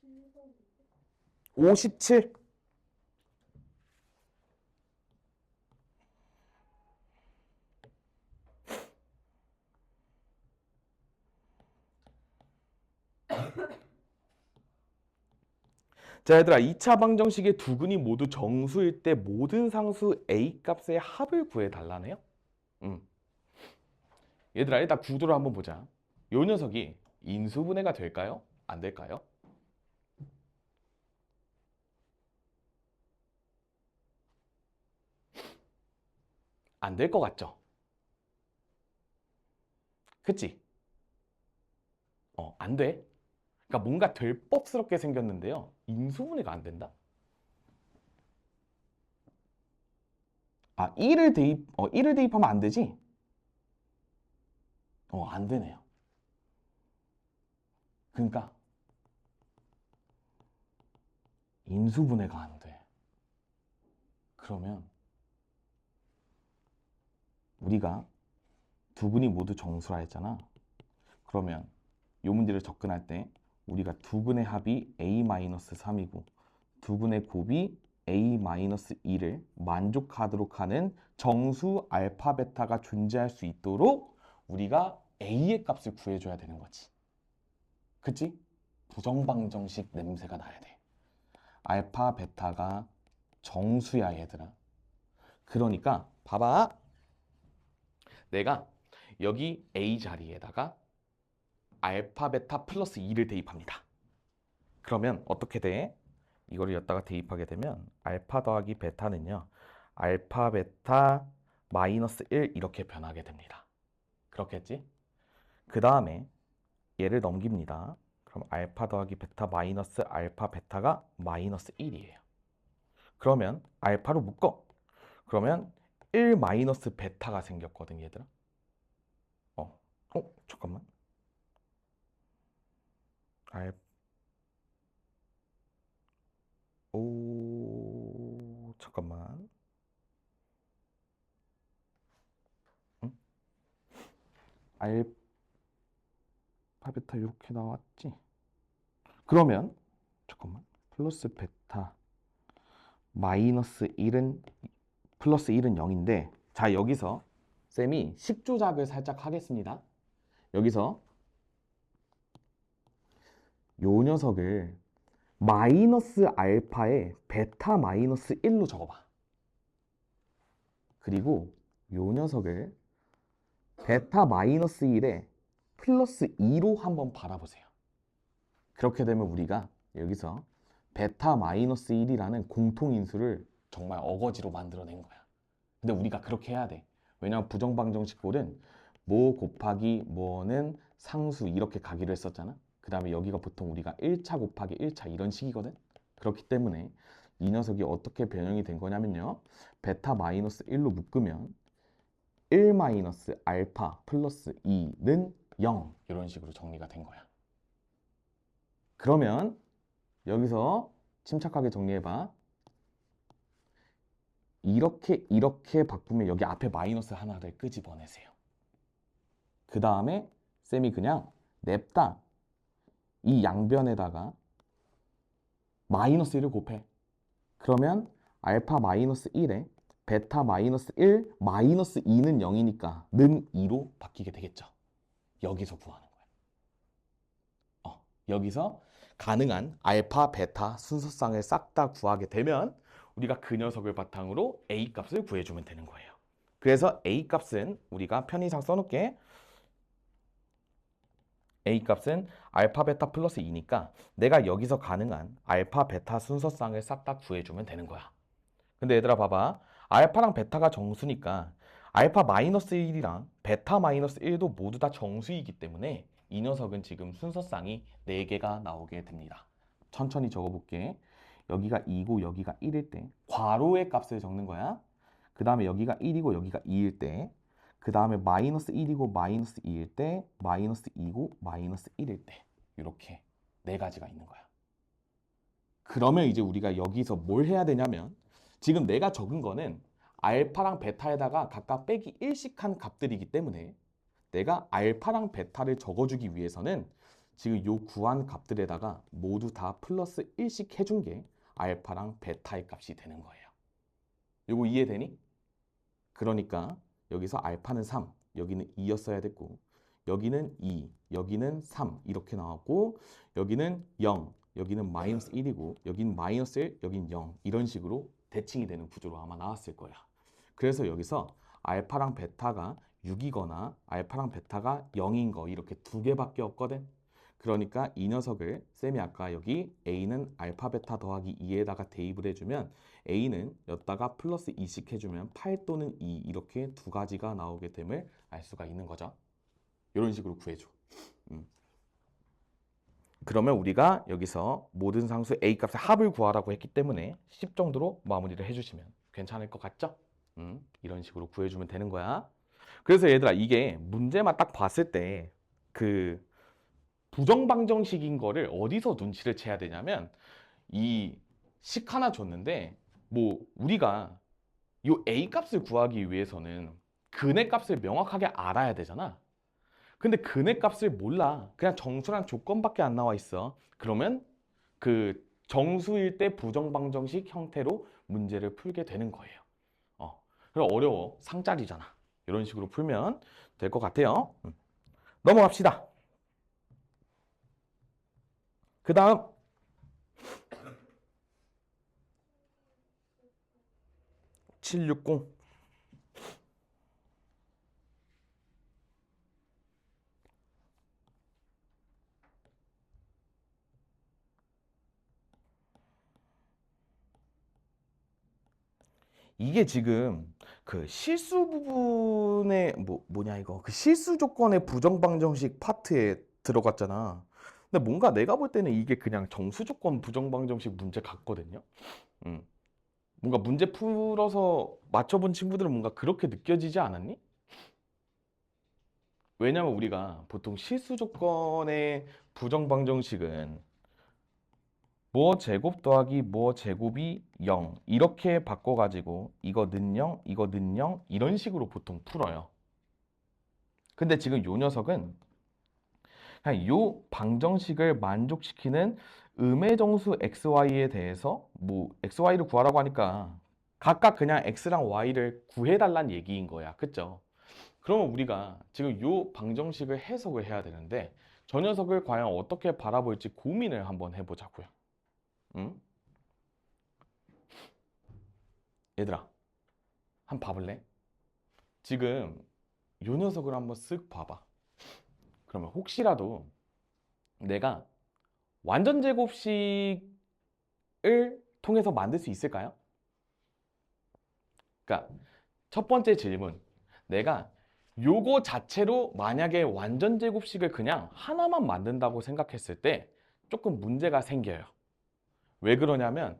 7번 57. 자, 얘들아, 2차 방정식의 두 근이 모두 정수일 때 모든 상수 A 값의 합을 구해달라네요. 얘들아, 일단 구도를 한번 보자. 요 녀석이 인수분해가 될까요? 안 될까요? 안 될 것 같죠? 그치? 안 돼. 그러니까 뭔가 될 법스럽게 생겼는데요. 인수분해가 안 된다? 1을 대입하면 안 되지? 안 되네요. 그러니까 인수분해가 안 돼. 그러면 우리가 두 근이 모두 정수라 했잖아. 그러면 이 문제를 접근할 때 우리가 두 근의 합이 A-3이고 두 근의 곱이 A-2를 만족하도록 하는 정수 알파 베타가 존재할 수 있도록 우리가 A의 값을 구해줘야 되는 거지. 그치? 부정방정식 냄새가 나야 돼. 알파 베타가 정수야 얘들아. 그러니까 봐봐. 내가 여기 A 자리에다가 알파 베타 플러스 2를 대입합니다. 그러면 어떻게 돼? 이거를 여기다가 대입하게 되면 알파 더하기 베타는요. 알파 베타 마이너스 1 이렇게 변하게 됩니다. 그렇겠지? 그 다음에 얘를 넘깁니다. 그럼 알파 더하기 베타 마이너스 알파 베타가 마이너스 1이에요. 그러면 알파로 묶어. 그러면 1 마이너스 베타가 생겼거든, 얘들아. 잠깐만. 알, 잠깐만. 응? 알파 베타 이렇게 나왔지? 그러면 잠깐만. 플러스 베타 마이너스 1은 플러스 1은 0인데 자, 여기서 쌤이 식조작을 살짝 하겠습니다. 여기서 요 녀석을 마이너스 알파에 베타 마이너스 1로 적어봐. 그리고 요 녀석을 베타 마이너스 1에 플러스 2로 한번 바라보세요. 그렇게 되면 우리가 여기서 베타 마이너스 1이라는 공통인수를 정말 어거지로 만들어낸 거야. 근데 우리가 그렇게 해야 돼. 왜냐면 부정방정식꼴은 뭐 곱하기 뭐는 상수 이렇게 가기로 했었잖아. 그 다음에 여기가 보통 우리가 1차 곱하기 1차 이런 식이거든. 그렇기 때문에 이 녀석이 어떻게 변형이 된 거냐면요. 베타 마이너스 1로 묶으면 1 마이너스 알파 플러스 2는 0 이런 식으로 정리가 된 거야. 그러면 여기서 침착하게 정리해봐. 이렇게 바꾸면 여기 앞에 마이너스 하나를 끄집어내세요. 그 다음에 쌤이 그냥 냅다 이 양변에다가 마이너스 1을 곱해. 그러면 알파 마이너스 1에 베타 마이너스 1 마이너스 2는 0이니까 는 2로 바뀌게 되겠죠. 여기서 구하는 거야. 여기서 가능한 알파, 베타 순서쌍을 싹 다 구하게 되면 우리가 그 녀석을 바탕으로 A 값을 구해주면 되는 거예요. 그래서 A 값은 우리가 편의상 써놓게 A 값은 알파, 베타 플러스 2니까 내가 여기서 가능한 알파, 베타 순서쌍을 싹 다 구해주면 되는 거야. 근데 얘들아 봐봐. 알파랑 베타가 정수니까 알파 마이너스 1이랑 베타 마이너스 1도 모두 다 정수이기 때문에 이 녀석은 지금 순서쌍이 4개가 나오게 됩니다. 천천히 적어볼게. 여기가 2고 여기가 1일 때 괄호의 값을 적는 거야. 그 다음에 여기가 1이고 여기가 2일 때 그 다음에 마이너스 1이고 마이너스 2일 때 마이너스 2고 마이너스 1일 때 이렇게 4가지가 있는 거야. 그러면 이제 우리가 여기서 뭘 해야 되냐면 지금 내가 적은 거는 알파랑 베타에다가 각각 빼기 1씩 한 값들이기 때문에 내가 알파랑 베타를 적어주기 위해서는 지금 요 구한 값들에다가 모두 다 플러스 1씩 해준 게 알파랑 베타의 값이 되는 거예요. 요거 이해되니? 그러니까 여기서 알파는 3, 여기는 2였어야 됐고 여기는 2, 여기는 3 이렇게 나왔고 여기는 0, 여기는 마이너스 1이고 여기는 마이너스 1, 여기는 0 이런 식으로 대칭이 되는 구조로 아마 나왔을 거야. 그래서 여기서 알파랑 베타가 6이거나 알파랑 베타가 0인 거 이렇게 2개밖에 없거든. 그러니까 이 녀석을 쌤이 아까 여기 A는 알파 베타 더하기 2에다가 대입을 해주면 A는 여기다가 플러스 2씩 해주면 8 또는 2 이렇게 2가지가 나오게 됨을 알 수가 있는 거죠. 이런 식으로 구해줘. 그러면 우리가 여기서 모든 상수 A 값의 합을 구하라고 했기 때문에 10 정도로 마무리를 해주시면 괜찮을 것 같죠? 이런 식으로 구해주면 되는 거야. 그래서 얘들아 이게 문제만 딱 봤을 때 그 부정방정식인 거를 어디서 눈치를 채야 되냐면 이 식 하나 줬는데 뭐 우리가 요 A 값을 구하기 위해서는 근의 값을 명확하게 알아야 되잖아. 근데 근의 값을 몰라. 그냥 정수랑 조건밖에 안 나와 있어. 그러면 그 정수일 때 부정방정식 형태로 문제를 풀게 되는 거예요. 그럼 어려워. 상짜리잖아. 이런 식으로 풀면 될 것 같아요. 넘어갑시다. 그 다음 760. 이게 지금 그 실수 부분에 뭐냐 이거 그 실수 조건의 부정 방정식 파트에 들어갔잖아. 근데 뭔가 내가 볼 때는 이게 그냥 정수 조건 부정 방정식 문제 같거든요. 음. 뭔가 문제 풀어서 맞춰본 친구들은 뭔가 그렇게 느껴지지 않았니? 왜냐면 우리가 보통 실수 조건의 부정 방정식은 뭐 제곱 더하기 뭐 제곱이 0 이렇게 바꿔가지고 이거 는 0, 이거 는 0 이런 식으로 보통 풀어요. 근데 지금 요 녀석은 그냥 요 방정식을 만족시키는 음의 정수 xy에 대해서 뭐 xy를 구하라고 하니까 각각 그냥 x랑 y를 구해달란 얘기인 거야. 그쵸? 그러면 우리가 지금 요 방정식을 해석을 해야 되는데 저 녀석을 과연 어떻게 바라볼지 고민을 한번 해보자고요. 응? 얘들아, 한번 봐볼래? 지금 요 녀석을 한번 쓱 봐봐. 그러면 혹시라도 내가 완전 제곱식을 통해서 만들 수 있을까요? 그러니까 첫 번째 질문. 내가 요거 자체로 만약에 완전 제곱식을 그냥 하나만 만든다고 생각했을 때 조금 문제가 생겨요. 왜 그러냐면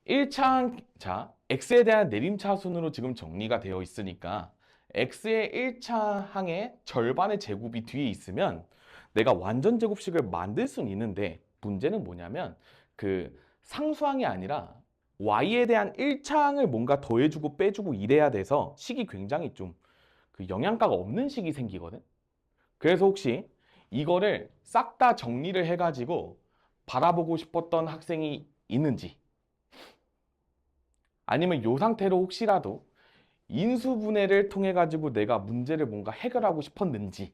1차항, 자, x에 대한 내림차순으로 지금 정리가 되어 있으니까 x의 1차 항의 절반의 제곱이 뒤에 있으면 내가 완전 제곱식을 만들 수는 있는데 문제는 뭐냐면 그 상수항이 아니라 y에 대한 1차 항을 뭔가 더해주고 빼주고 이래야 돼서 식이 굉장히 좀 그 영양가가 없는 식이 생기거든. 그래서 혹시 이거를 싹 다 정리를 해가지고 바라보고 싶었던 학생이 있는지 아니면 이 상태로 혹시라도 인수분해를 통해 가지고 내가 문제를 뭔가 해결하고 싶었는지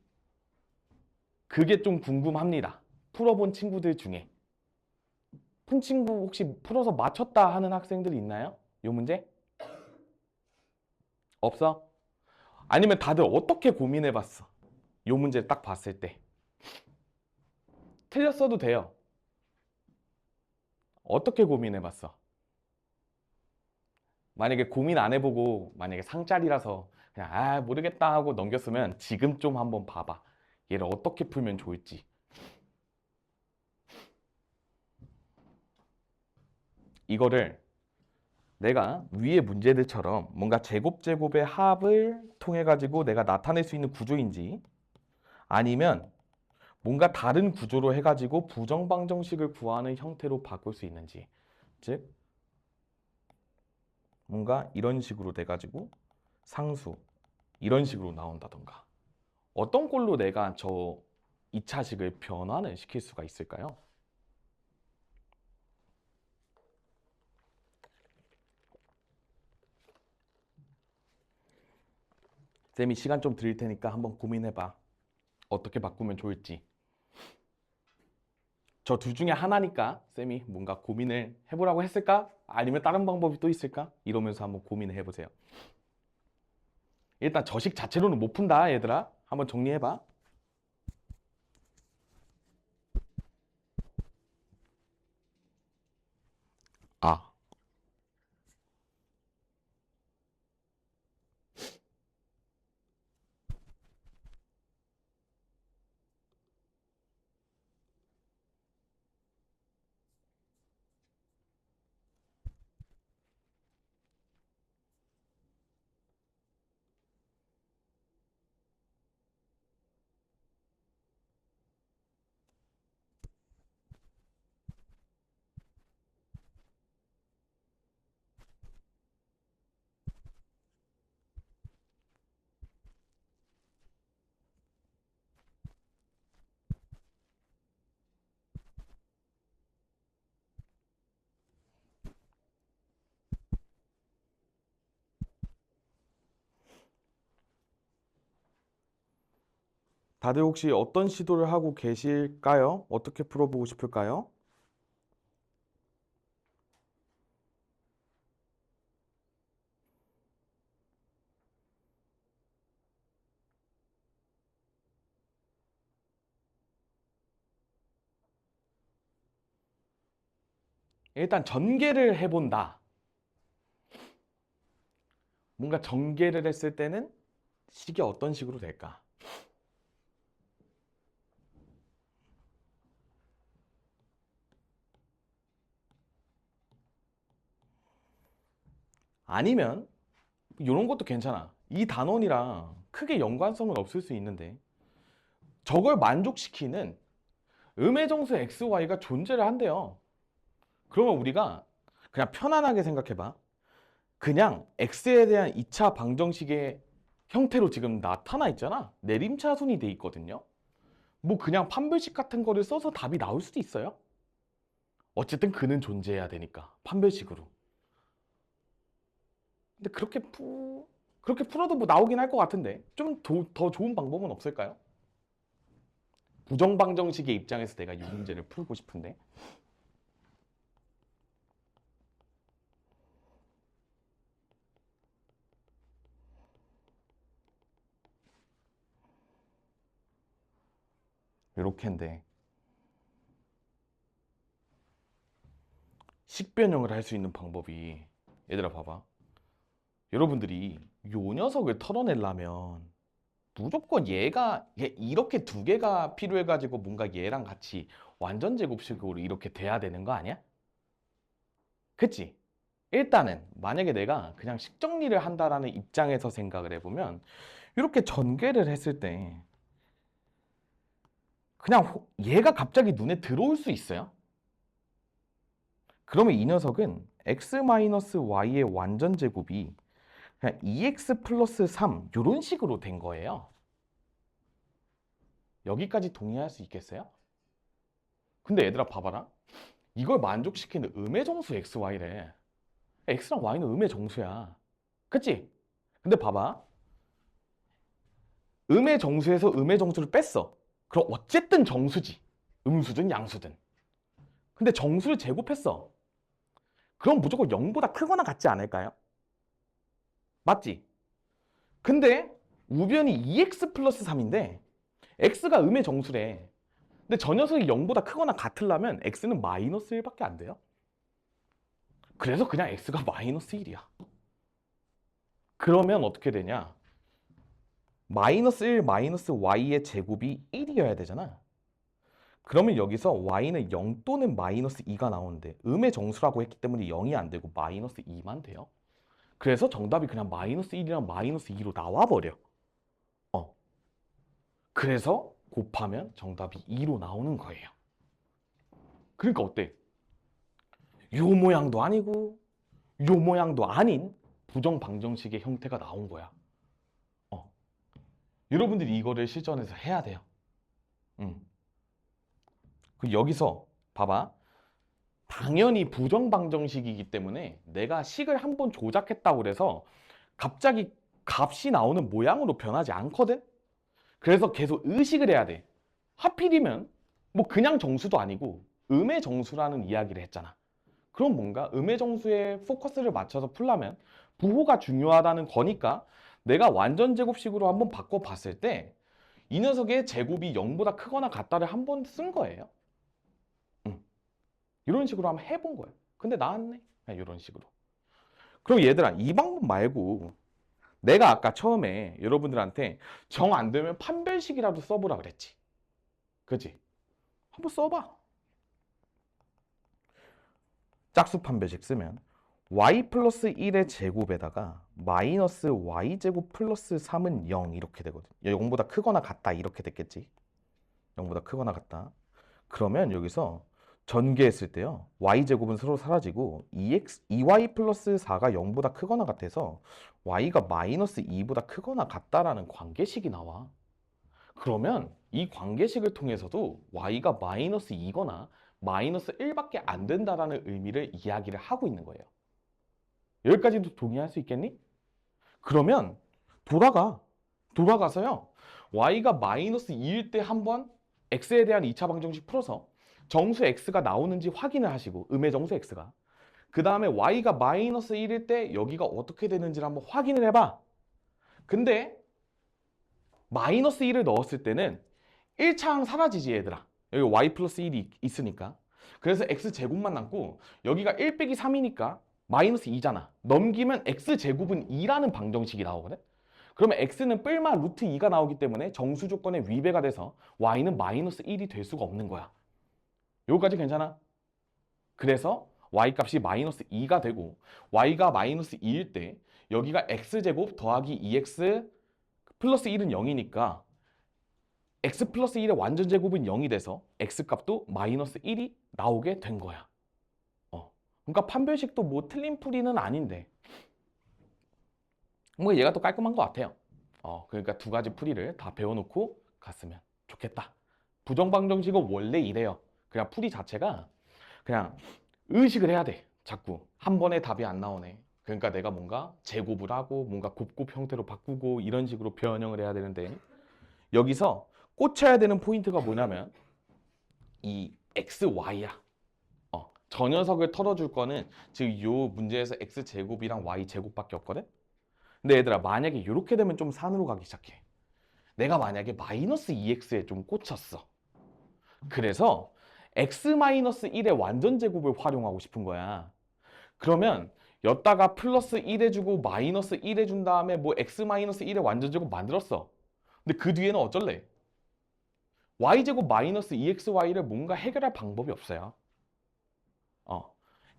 그게 좀 궁금합니다. 풀어본 친구들 중에 푼 친구 혹시 풀어서 맞췄다 하는 학생들이 있나요? 이 문제? 없어? 아니면 다들 어떻게 고민해 봤어? 이 문제를 딱 봤을 때 틀렸어도 돼요. 어떻게 고민해 봤어? 만약에 고민 안 해보고 만약에 상짜리라서 그냥 아 모르겠다 하고 넘겼으면 지금 좀 한번 봐봐. 얘를 어떻게 풀면 좋을지. 이거를 내가 위의 문제들처럼 뭔가 제곱제곱의 합을 통해 가지고 내가 나타낼 수 있는 구조인지 아니면 뭔가 다른 구조로 해가지고 부정방정식을 구하는 형태로 바꿀 수 있는지 즉 뭔가 이런 식으로 돼가지고 상수 이런 식으로 나온다던가 어떤 꼴로 내가 저 2차식을 변환을 시킬 수가 있을까요? 쌤이 시간 좀 드릴 테니까 한번 고민해봐. 어떻게 바꾸면 좋을지. 저 둘 중에 하나니까 쌤이 뭔가 고민을 해보라고 했을까? 아니면 다른 방법이 또 있을까? 이러면서 한번 고민을 해보세요. 일단 저식 자체로는 못 푼다, 얘들아. 한번 정리해봐. 아, 다들 혹시 어떤 시도를 하고 계실까요? 어떻게 풀어보고 싶을까요? 일단 전개를 해본다. 뭔가 전개를 했을 때는 식이 어떤 식으로 될까? 아니면 이런 것도 괜찮아. 이 단원이랑 크게 연관성은 없을 수 있는데 저걸 만족시키는 음의 정수 xy가 존재를 한대요. 그러면 우리가 그냥 편안하게 생각해봐. 그냥 x에 대한 2차 방정식의 형태로 지금 나타나 있잖아. 내림차순이 돼 있거든요. 뭐 그냥 판별식 같은 거를 써서 답이 나올 수도 있어요. 어쨌든 그는 존재해야 되니까 판별식으로. 근데 그렇게 풀어도 뭐 나오긴 할 것 같은데 좀 더 좋은 방법은 없을까요? 부정방정식의 입장에서 내가 이 문제를 풀고 싶은데 이렇게인데 식변형을 할 수 있는 방법이 얘들아 봐봐. 여러분들이 요 녀석을 털어내려면 무조건 얘 이렇게 두 개가 필요해가지고 뭔가 얘랑 같이 완전 제곱식으로 이렇게 돼야 되는 거 아니야? 그치? 일단은 만약에 내가 그냥 식정리를 한다라는 입장에서 생각을 해보면 이렇게 전개를 했을 때 그냥 얘가 갑자기 눈에 들어올 수 있어요. 그러면 이 녀석은 x-y의 완전 제곱이 그냥 2x 플러스 3 이런 식으로 된 거예요. 여기까지 동의할 수 있겠어요? 근데 얘들아 봐봐라. 이걸 만족시키는 음의 정수 xy래. x랑 y는 음의 정수야. 그치? 근데 봐봐. 음의 정수에서 음의 정수를 뺐어. 그럼 어쨌든 정수지. 음수든 양수든. 근데 정수를 제곱했어. 그럼 무조건 0보다 크거나 같지 않을까요? 맞지? 근데 우변이 2x 플러스 3인데 x가 음의 정수래. 근데 저 녀석이 0보다 크거나 같으려면 x는 마이너스 1밖에 안 돼요. 그래서 그냥 x가 마이너스 1이야. 그러면 어떻게 되냐? 마이너스 1 마이너스 y의 제곱이 1이어야 되잖아. 그러면 여기서 y는 0 또는 마이너스 2가 나오는데 음의 정수라고 했기 때문에 0이 안 되고 마이너스 2만 돼요. 그래서 정답이 그냥 마이너스 1이랑 마이너스 2로 나와버려. 그래서 곱하면 정답이 2로 나오는 거예요. 그러니까 어때? 요 모양도 아니고 요 모양도 아닌 부정방정식의 형태가 나온 거야. 여러분들이 이거를 실전에서 해야 돼요. 그 여기서 봐봐. 당연히 부정방정식이기 때문에 내가 식을 한번 조작했다고 그래서 갑자기 값이 나오는 모양으로 변하지 않거든? 그래서 계속 의식을 해야 돼. 하필이면 뭐 그냥 정수도 아니고 음의 정수라는 이야기를 했잖아. 그럼 뭔가 음의 정수에 포커스를 맞춰서 풀려면 부호가 중요하다는 거니까 내가 완전 제곱식으로 한번 바꿔봤을 때 이 녀석의 제곱이 0보다 크거나 같다를 한번 쓴 거예요. 이런 식으로 한번 해본 거예요. 근데 나왔네. 이런 식으로. 그럼 얘들아 이 방법 말고 내가 아까 처음에 여러분들한테 정 안 되면 판별식이라도 써보라 그랬지. 그치? 한번 써봐. 짝수 판별식 쓰면 y 플러스 1의 제곱에다가 마이너스 y제곱 플러스 3은 0 이렇게 되거든. 0보다 크거나 같다 이렇게 됐겠지. 0보다 크거나 같다. 그러면 여기서 전개했을 때요. y제곱은 서로 사라지고 2y 플러스 4가 0보다 크거나 같아서 y가 마이너스 2보다 크거나 같다라는 관계식이 나와. 그러면 이 관계식을 통해서도 y가 마이너스 2거나 마이너스 1밖에 안 된다라는 의미를 이야기를 하고 있는 거예요. 여기까지도 동의할 수 있겠니? 그러면 돌아가서요. y가 마이너스 2일 때 한번 x에 대한 2차 방정식 풀어서 정수 x가 나오는지 확인을 하시고 음의 정수 x가 그 다음에 y가 마이너스 1일 때 여기가 어떻게 되는지를 한번 확인을 해봐. 근데 마이너스 1을 넣었을 때는 1차항 사라지지 얘들아. 여기 y 플러스 1이 있으니까. 그래서 x제곱만 남고 여기가 1 빼기 3이니까 마이너스 2잖아. 넘기면 x제곱은 2라는 방정식이 나오거든. 그러면 x는 뿔마 루트 2가 나오기 때문에 정수 조건에 위배가 돼서 y는 마이너스 1이 될 수가 없는 거야. 여기까지 괜찮아? 그래서 y 값이 마이너스 2가 되고 y가 마이너스 2일 때 여기가 x제곱 더하기 2x 플러스 1은 0이니까 x 플러스 1의 완전 제곱은 0이 돼서 x값도 마이너스 1이 나오게 된 거야. 그러니까 판별식도 뭐 틀린 풀이는 아닌데 뭐 얘가 또 깔끔한 것 같아요. 그러니까 두 가지 풀이를 다 배워놓고 갔으면 좋겠다. 부정방정식은 원래 이래요. 그냥 풀이 자체가 그냥 의식을 해야 돼. 자꾸 한 번에 답이 안 나오네. 그러니까 내가 뭔가 제곱을 하고 뭔가 곱곱 형태로 바꾸고 이런 식으로 변형을 해야 되는데 여기서 꽂혀야 되는 포인트가 뭐냐면 이 x, y야. 저 녀석을 털어줄 거는 지금 요 문제에서 x제곱이랑 y제곱밖에 없거든? 근데 얘들아 만약에 이렇게 되면 좀 산으로 가기 시작해. 내가 만약에 마이너스 2x에 좀 꽂혔어. 그래서 x-1의 완전 제곱을 활용하고 싶은 거야. 그러면 여기다가 플러스 1 해주고 마이너스 1 해준 다음에 뭐 x-1의 완전 제곱 만들었어. 근데 그 뒤에는 어쩔래? y제곱 마이너스 2xy를 뭔가 해결할 방법이 없어요.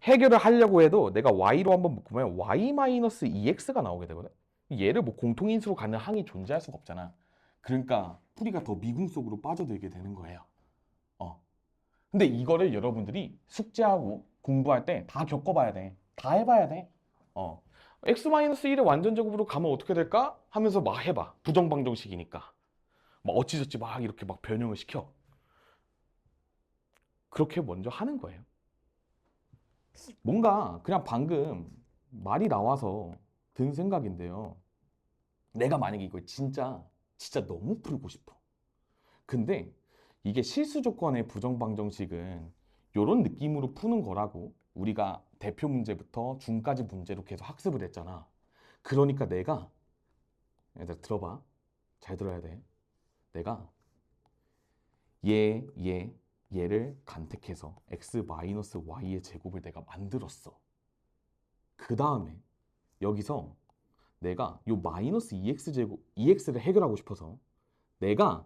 해결을 하려고 해도 내가 y로 한번 묶으면 y-2x가 나오게 되거든. 얘를 뭐 공통인수로 가는 항이 존재할 수가 없잖아. 그러니까 풀이가 더 미궁 속으로 빠져들게 되는 거예요. 근데 이거를 여러분들이 숙제하고 공부할 때 다 겪어봐야 돼. 다 해봐야 돼. x-1의 완전 제곱으로 가면 어떻게 될까? 하면서 막 해봐. 부정방정식이니까. 막 어찌저찌 막 이렇게 막 변형을 시켜. 그렇게 먼저 하는 거예요. 뭔가 그냥 방금 말이 나와서 든 생각인데요. 내가 만약에 이걸 진짜 너무 풀고 싶어. 근데 이게 실수 조건의 부정방정식은 이런 느낌으로 푸는 거라고 우리가 대표 문제부터 중까지 문제로 계속 학습을 했잖아. 그러니까 내가 얘들 들어봐. 잘 들어야 돼. 내가 얘를 간택해서 x-y의 제곱을 내가 만들었어. 그 다음에 여기서 내가 요 마이너스 2x제곱, 2x를 해결하고 싶어서 내가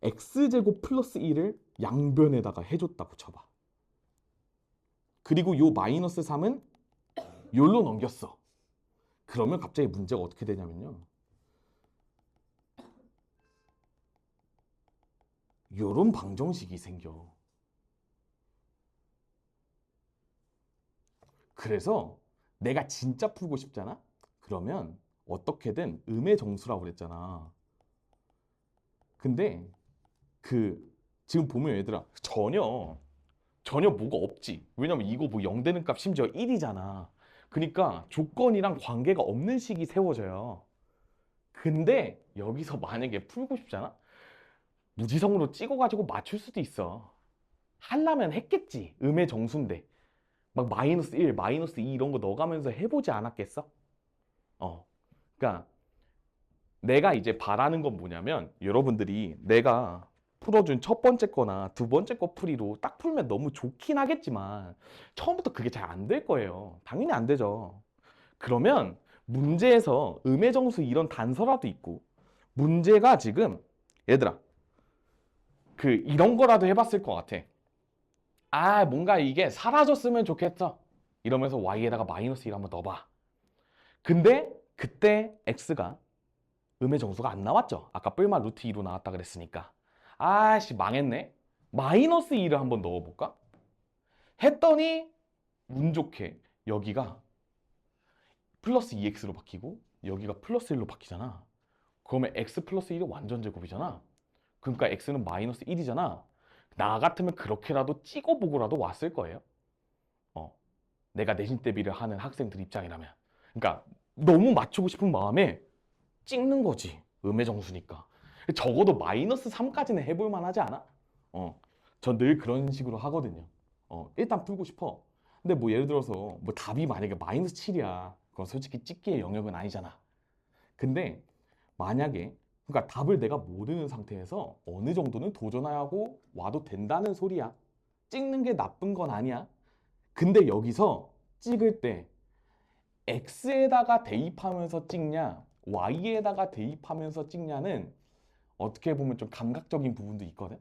x제곱 플러스 1을 양변에다가 해줬다고 쳐봐. 그리고 요 마이너스 3은 요로 넘겼어. 그러면 갑자기 문제가 어떻게 되냐면요. 요런 방정식이 생겨. 그래서 내가 진짜 풀고 싶잖아? 그러면 어떻게든 음의 정수라고 그랬잖아. 근데 지금 보면 얘들아 전혀 뭐가 없지. 왜냐면 이거 뭐 0 되는 값 심지어 1이잖아. 그러니까 조건이랑 관계가 없는 식이 세워져요. 근데 여기서 만약에 풀고 싶잖아? 무지성으로 찍어가지고 맞출 수도 있어. 하려면 했겠지. 음의 정수인데. 막 마이너스 1, 마이너스 2 이런 거 넣어가면서 해보지 않았겠어? 그러니까 내가 이제 바라는 건 뭐냐면 여러분들이 내가 풀어준 첫 번째 거나 두 번째 거 풀이로 딱 풀면 너무 좋긴 하겠지만 처음부터 그게 잘 안 될 거예요. 당연히 안 되죠. 그러면 문제에서 음의 정수 이런 단서라도 있고 문제가 지금 얘들아 이런 거라도 해봤을 것 같아. 뭔가 이게 사라졌으면 좋겠어. 이러면서 y에다가 마이너스 1 한번 넣어봐. 근데 그때 x가 음의 정수가 안 나왔죠. 아까 뿔마 루트 2로 나왔다 그랬으니까. 아씨 망했네. 마이너스 2를 한번 넣어볼까? 했더니 운 좋게 여기가 플러스 2x로 바뀌고 여기가 플러스 1로 바뀌잖아. 그러면 x 플러스 1이 완전 제곱이잖아. 그러니까 x는 마이너스 1이잖아. 나 같으면 그렇게라도 찍어보고라도 왔을 거예요. 내가 내신 대비를 하는 학생들 입장이라면. 그러니까 너무 맞추고 싶은 마음에 찍는 거지. 음의 정수니까. 적어도 마이너스 3까지는 해볼 만하지 않아? 전 늘 그런 식으로 하거든요. 일단 풀고 싶어. 근데 뭐 예를 들어서 뭐 답이 만약에 마이너스 7이야. 그건 솔직히 찍기의 영역은 아니잖아. 근데 만약에 그러니까 답을 내가 모르는 상태에서 어느 정도는 도전하고 와도 된다는 소리야. 찍는 게 나쁜 건 아니야. 근데 여기서 찍을 때 X에다가 대입하면서 찍냐, Y에다가 대입하면서 찍냐는 어떻게 보면 좀 감각적인 부분도 있거든.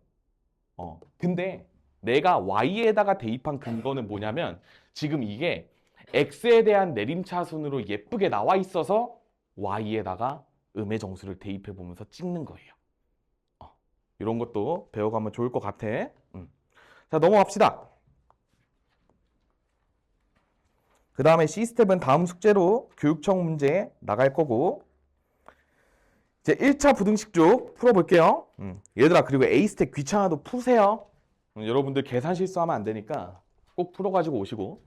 근데 내가 Y에다가 대입한 근거는 뭐냐면 지금 이게 X에 대한 내림차순으로 예쁘게 나와 있어서 Y에다가 음의 정수를 대입해 보면서 찍는 거예요. 이런 것도 배워가면 좋을 것 같아. 자, 넘어갑시다. 그 다음에 C스텝은 다음 숙제로 교육청 문제 나갈 거고, 이제 1차 부등식 쪽 풀어볼게요. 얘들아, 그리고 A스텝 귀찮아도 푸세요. 여러분들 계산 실수하면 안 되니까 꼭 풀어가지고 오시고.